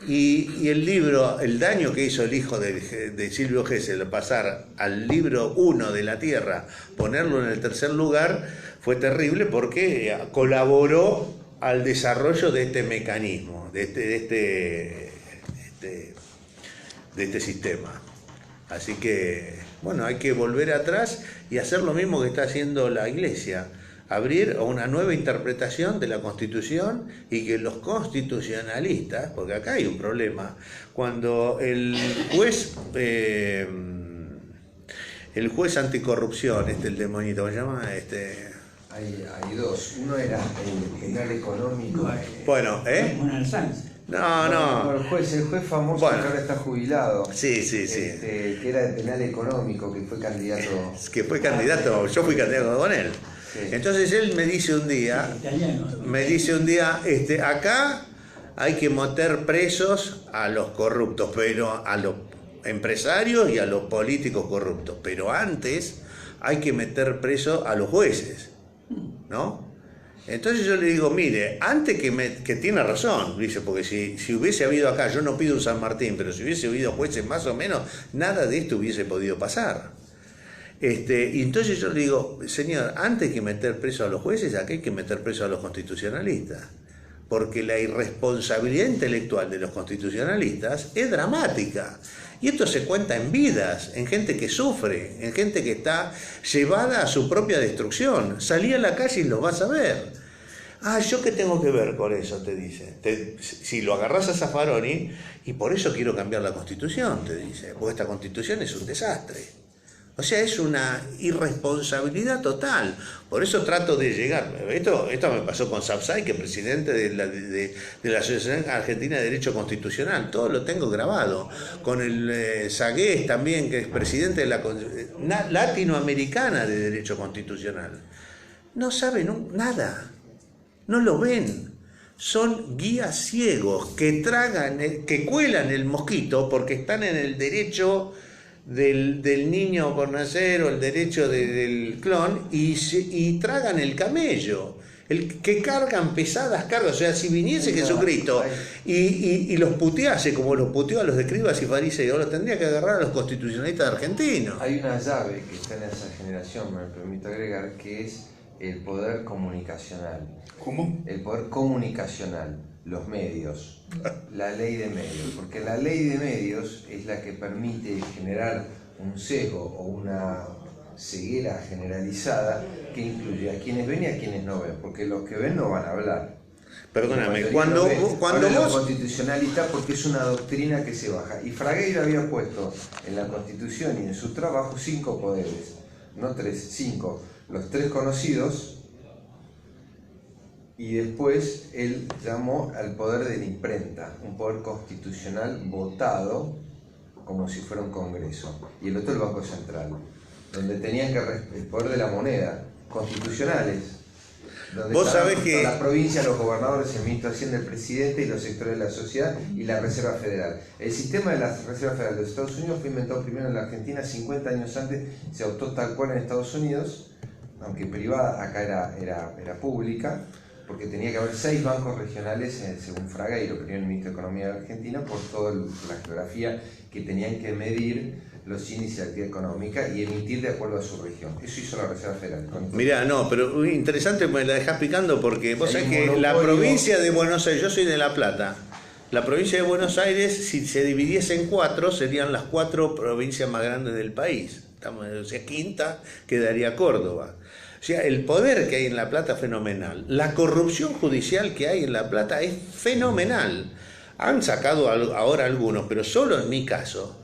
y el libro, el daño que hizo el hijo de Silvio Gesell, pasar al libro 1 de la Tierra, ponerlo en el tercer lugar, fue terrible porque colaboró al desarrollo de este mecanismo, de este sistema. Así que, bueno, hay que volver atrás y hacer lo mismo que está haciendo la Iglesia, abrir a una nueva interpretación de la Constitución y que los constitucionalistas, porque acá hay un problema, cuando el juez anticorrupción, el demonito, ¿cómo se llama? Hay dos. Uno era el penal económico. Bueno, Manuel Sanz. No. El juez famoso, Bueno. que ahora está jubilado. Sí. Que era de penal económico, que fue candidato. Yo fui candidato con él. Sí. Entonces él me dice un día, acá hay que meter presos a los corruptos, pero a los empresarios y a los políticos corruptos, pero antes hay que meter presos a los jueces, ¿no? Entonces yo le digo, mire, antes que tiene razón, dice, porque si hubiese habido acá, yo no pido un San Martín, pero si hubiese habido jueces más o menos, nada de esto hubiese podido pasar. Y entonces yo le digo, señor, antes que meter preso a los jueces, acá hay que meter preso a los constitucionalistas, porque la irresponsabilidad intelectual de los constitucionalistas es dramática. Y esto se cuenta en vidas, en gente que sufre, en gente que está llevada a su propia destrucción. Salí a la calle y lo vas a ver. ¿Yo qué tengo que ver con eso? Te dice. Si lo agarrás a Zaffaroni, y por eso quiero cambiar la Constitución, te dice, porque esta Constitución es un desastre. O sea, es una irresponsabilidad total. Por eso trato de llegar. Esto me pasó con Sapsay, que es presidente de la Asociación Argentina de Derecho Constitucional. Todo lo tengo grabado. Con el Sagués también, que es presidente de la Latinoamericana de Derecho Constitucional. No saben nada. No lo ven. Son guías ciegos que cuelan el mosquito porque están en el derecho del niño por nacer o el derecho del clon y tragan el camello, que cargan pesadas cargas. O sea, si viniese Jesucristo y los putease como los puteó a los escribas y fariseos, los tendría que agarrar a los constitucionalistas argentinos. Hay una llave que está en esa generación, me permito agregar, que es el poder comunicacional. ¿Cómo? El poder comunicacional, los medios, la ley de medios, porque la ley de medios es la que permite generar un sesgo o una ceguera generalizada que incluye a quienes ven y a quienes no ven, porque los que ven no van a hablar. Perdóname, cuando los constitucionalistas, porque es una doctrina que se baja. Y Fragueiro había puesto en la Constitución y en su trabajo 5 poderes, no 3, 5. Los 3 conocidos, y después él llamó al poder de la imprenta, un poder constitucional votado como si fuera un congreso, y el otro el Banco Central, donde tenían que el poder de la moneda, constitucionales, donde vos sabés que las provincias, los gobernadores, el ministro de Hacienda, el presidente y los sectores de la sociedad y la Reserva Federal. El sistema de la Reserva Federal de los Estados Unidos fue inventado primero en la Argentina, 50 años antes se adoptó tal cual en Estados Unidos, aunque privada, acá era pública, porque tenía que haber 6 bancos regionales, según Fragueiro, primer ministro de Economía de Argentina, por toda la geografía que tenían que medir los índices de actividad económica y emitir de acuerdo a su región. Eso hizo la Reserva Federal. Mirá, no, pero interesante, me la dejás picando porque vos sabés que la provincia de Buenos Aires, yo soy de La Plata, la provincia de Buenos Aires, si se dividiese en 4, serían las 4 provincias más grandes del país. O sea, quinta quedaría Córdoba. O sea, el poder que hay en La Plata es fenomenal. La corrupción judicial que hay en La Plata es fenomenal. Han sacado ahora algunos, pero solo en mi caso,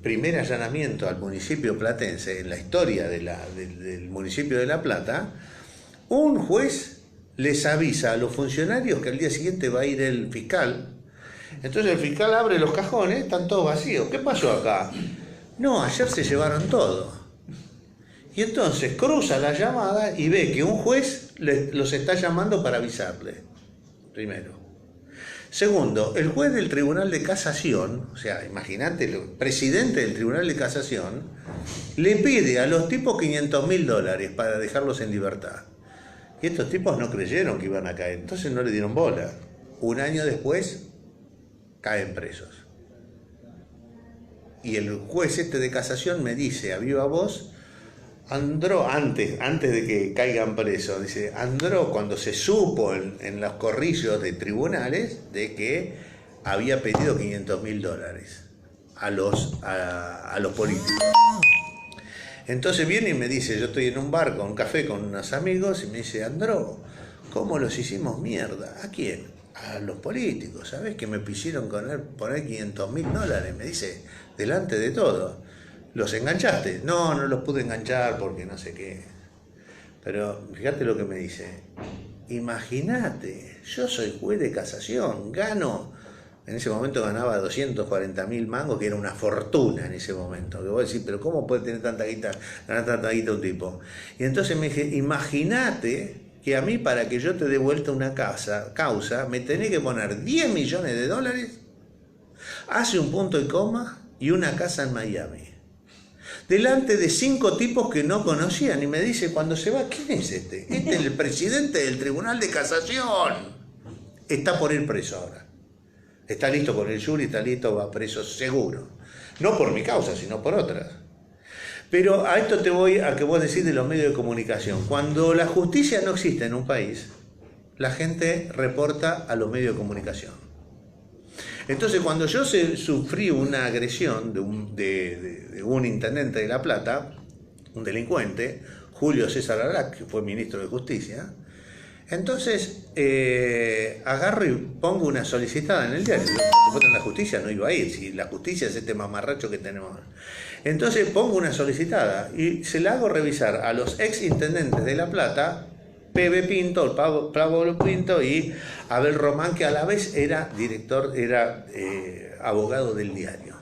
primer allanamiento al municipio platense en la historia del municipio de La Plata, un juez les avisa a los funcionarios que al día siguiente va a ir el fiscal. Entonces el fiscal abre los cajones, están todos vacíos. ¿Qué pasó acá? No, ayer se llevaron todo. Y entonces cruza la llamada y ve que un juez los está llamando para avisarle, primero. Segundo, el juez del Tribunal de Casación, o sea, imagínate, el presidente del Tribunal de Casación, le pide a los tipos $500.000 para dejarlos en libertad. Y estos tipos no creyeron que iban a caer, entonces no le dieron bola. Un año después, caen presos. Y el juez de Casación me dice a viva voz: Andró, antes de que caigan presos, dice, Andró cuando se supo en los corrillos de tribunales de que había pedido $500.000 a los políticos. Entonces viene y me dice, yo estoy en un bar con un café con unos amigos y me dice, Andró, ¿cómo los hicimos mierda? ¿A quién? A los políticos, ¿sabes? Que me quisieron poner $500.000, me dice, delante de todo. ¿Los enganchaste? No, no los pude enganchar porque no sé qué. Pero fíjate lo que me dice. Imagínate, yo soy juez de casación, gano. En ese momento ganaba 240.000 mangos, que era una fortuna en ese momento. Que vos decís, pero ¿cómo puede tener tanta guita, ganar tanta guita un tipo? Y entonces me dije, imagínate que a mí para que yo te dé vuelta una causa, me tenés que poner $10 millones, hace un punto y coma y una casa en Miami. Delante de 5 tipos que no conocían, y me dice cuando se va, ¿quién es este? Este es el presidente del Tribunal de Casación. Está por ir preso ahora. Está listo con el jury, está listo, va preso seguro. No por mi causa, sino por otras. Pero a esto te voy a que vos decís de los medios de comunicación. Cuando la justicia no existe en un país, la gente reporta a los medios de comunicación. Entonces, cuando yo sufrí una agresión de un intendente de La Plata, un delincuente, Julio César Arac, que fue ministro de Justicia, entonces agarro y pongo una solicitada en el diario. Por supuesto, en la justicia no iba a ir, si la justicia es este mamarracho que tenemos. Entonces pongo una solicitada y se la hago revisar a los ex intendentes de La Plata, Pepe Pinto, Pablo Pinto y Abel Román, que a la vez era abogado del diario.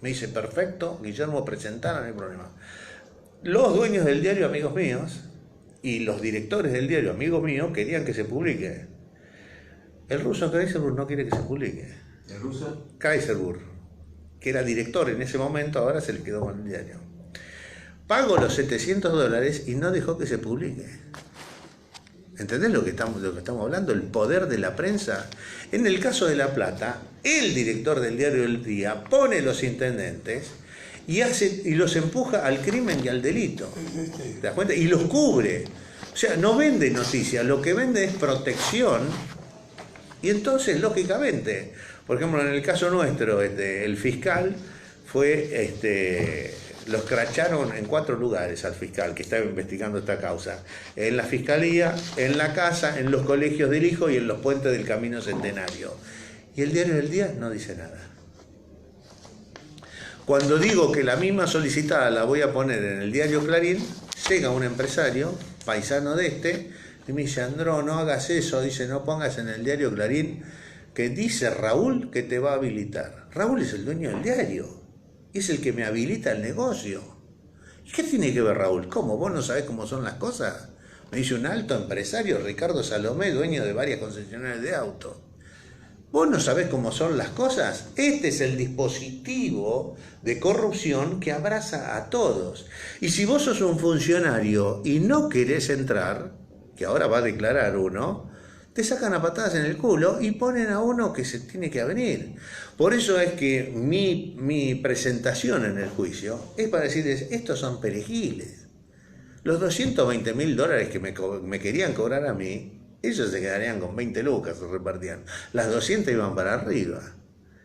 Me dice, perfecto, Guillermo, presentara, no hay problema. Los dueños del diario, amigos míos, y los directores del diario, amigos míos, querían que se publique. El ruso Kaiserburg no quiere que se publique. ¿El ruso? Kaiserburg, que era director en ese momento, ahora se le quedó con el diario. Pago los $700 y no dejó que se publique. ¿Entendés lo que estamos hablando? El poder de la prensa. En el caso de La Plata, el director del diario El Día pone los intendentes y los empuja al crimen y al delito. ¿Te das cuenta? Y los cubre. O sea, no vende noticias, lo que vende es protección. Y entonces, lógicamente, por ejemplo, en el caso nuestro, el fiscal fue... Los cracharon en 4 lugares al fiscal que estaba investigando esta causa. En la fiscalía, en la casa, en los colegios del hijo y en los puentes del Camino Centenario. Y el diario del Día no dice nada. Cuando digo que la misma solicitada la voy a poner en el diario Clarín, llega un empresario, paisano de y me dice, Andró, no hagas eso, dice, no pongas en el diario Clarín que dice Raúl que te va a habilitar. Raúl es el dueño del diario. Es el que me habilita el negocio. ¿Y qué tiene que ver Raúl? ¿Cómo? ¿Vos no sabés cómo son las cosas? Me dice un alto empresario, Ricardo Salomé, dueño de varias concesionarias de auto. ¿Vos no sabés cómo son las cosas? Este es el dispositivo de corrupción que abraza a todos. Y si vos sos un funcionario y no querés entrar, que ahora va a declarar uno, te sacan a patadas en el culo y ponen a uno que se tiene que avenir. Por eso es que mi presentación en el juicio es para decirles, estos son perejiles. Los $220.000 que me querían cobrar a mí, ellos se quedarían con 20 lucas, se repartían. Las 200 iban para arriba.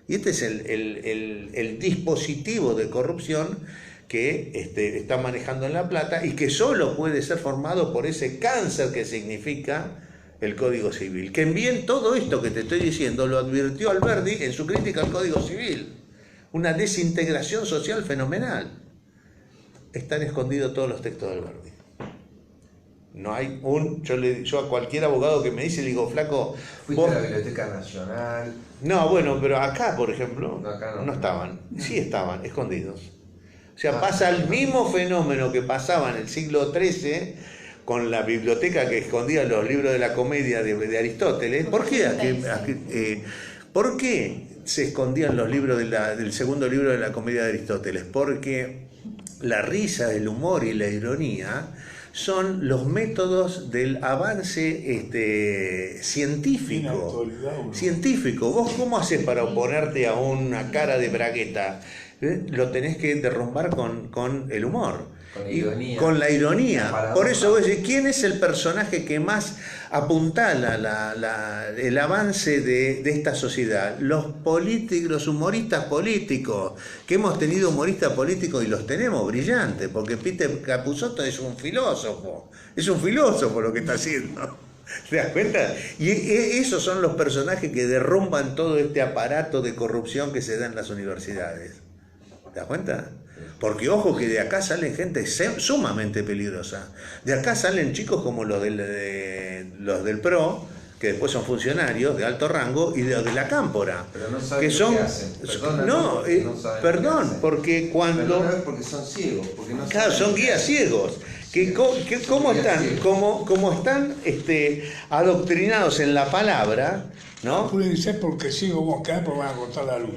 Y este es el dispositivo de corrupción que está manejando en La Plata y que solo puede ser formado por ese cáncer que significa el Código Civil. Que bien todo esto que te estoy diciendo lo advirtió Alberdi en su crítica al Código Civil. Una desintegración social fenomenal. Están escondidos todos los textos de Alberdi. No hay yo a cualquier abogado que me dice, le digo, flaco... ¿Fuiste a la Biblioteca Nacional? No, bueno, pero acá, por ejemplo, no estaban. No. Sí estaban, escondidos. O sea, pasa el mismo fenómeno que pasaba en el siglo XIII con la biblioteca que escondía los libros de la comedia de Aristóteles. ¿Por qué? ¿Por qué se escondían los libros del segundo libro de la comedia de Aristóteles? Porque la risa, el humor y la ironía son los métodos del avance científico. ¿Vos cómo haces para oponerte a una cara de bragueta? Lo tenés que derrumbar con el humor. Con la Y ironía. con la ironía. La paradoja. Por eso voy a decir, ¿quién es el personaje que más apuntala el avance de esta sociedad? Los políticos, los humoristas políticos, que hemos tenido humoristas políticos y los tenemos brillantes, porque Peter Capusotto es un filósofo lo que está haciendo. ¿Te das cuenta? Y esos son los personajes que derrumban todo este aparato de corrupción que se da en las universidades. ¿Te das cuenta? Porque ojo que de acá salen gente sumamente peligrosa. De acá salen chicos como los del PRO, que después son funcionarios de alto rango, y de la Cámpora. Pero no saben que lo son, que hacen. Perdóname, no, porque no saben lo que perdón, hacen. porque cuando... Pero no es porque son ciegos, porque no Claro, saben son lo que guías hacen. ciegos. ¿Cómo están adoctrinados en la palabra, ¿no? Pueden ser porque sigo vamos a caer porque van a cortar la luz.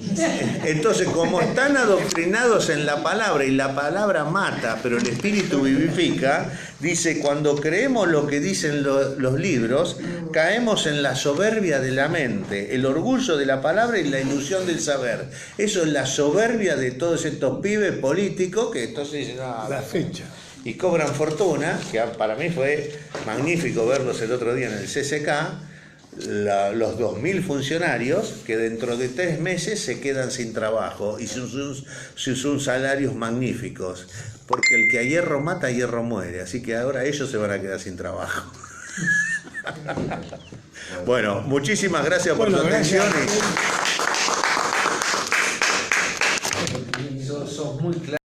Entonces, como están adoctrinados en la palabra y la palabra mata, pero el espíritu vivifica, dice, cuando creemos lo que dicen los libros, caemos en la soberbia de la mente, el orgullo de la palabra y la ilusión del saber. Eso es la soberbia de todos estos pibes políticos que entonces dicen, La fecha. y cobran fortuna, que para mí fue magnífico verlos el otro día en el CCK, los 2.000 funcionarios que dentro de 3 meses se quedan sin trabajo y son salarios magníficos, porque el que a hierro mata, a hierro muere, así que ahora ellos se van a quedar sin trabajo. Bueno, muchísimas gracias por su atención. Sos muy claro.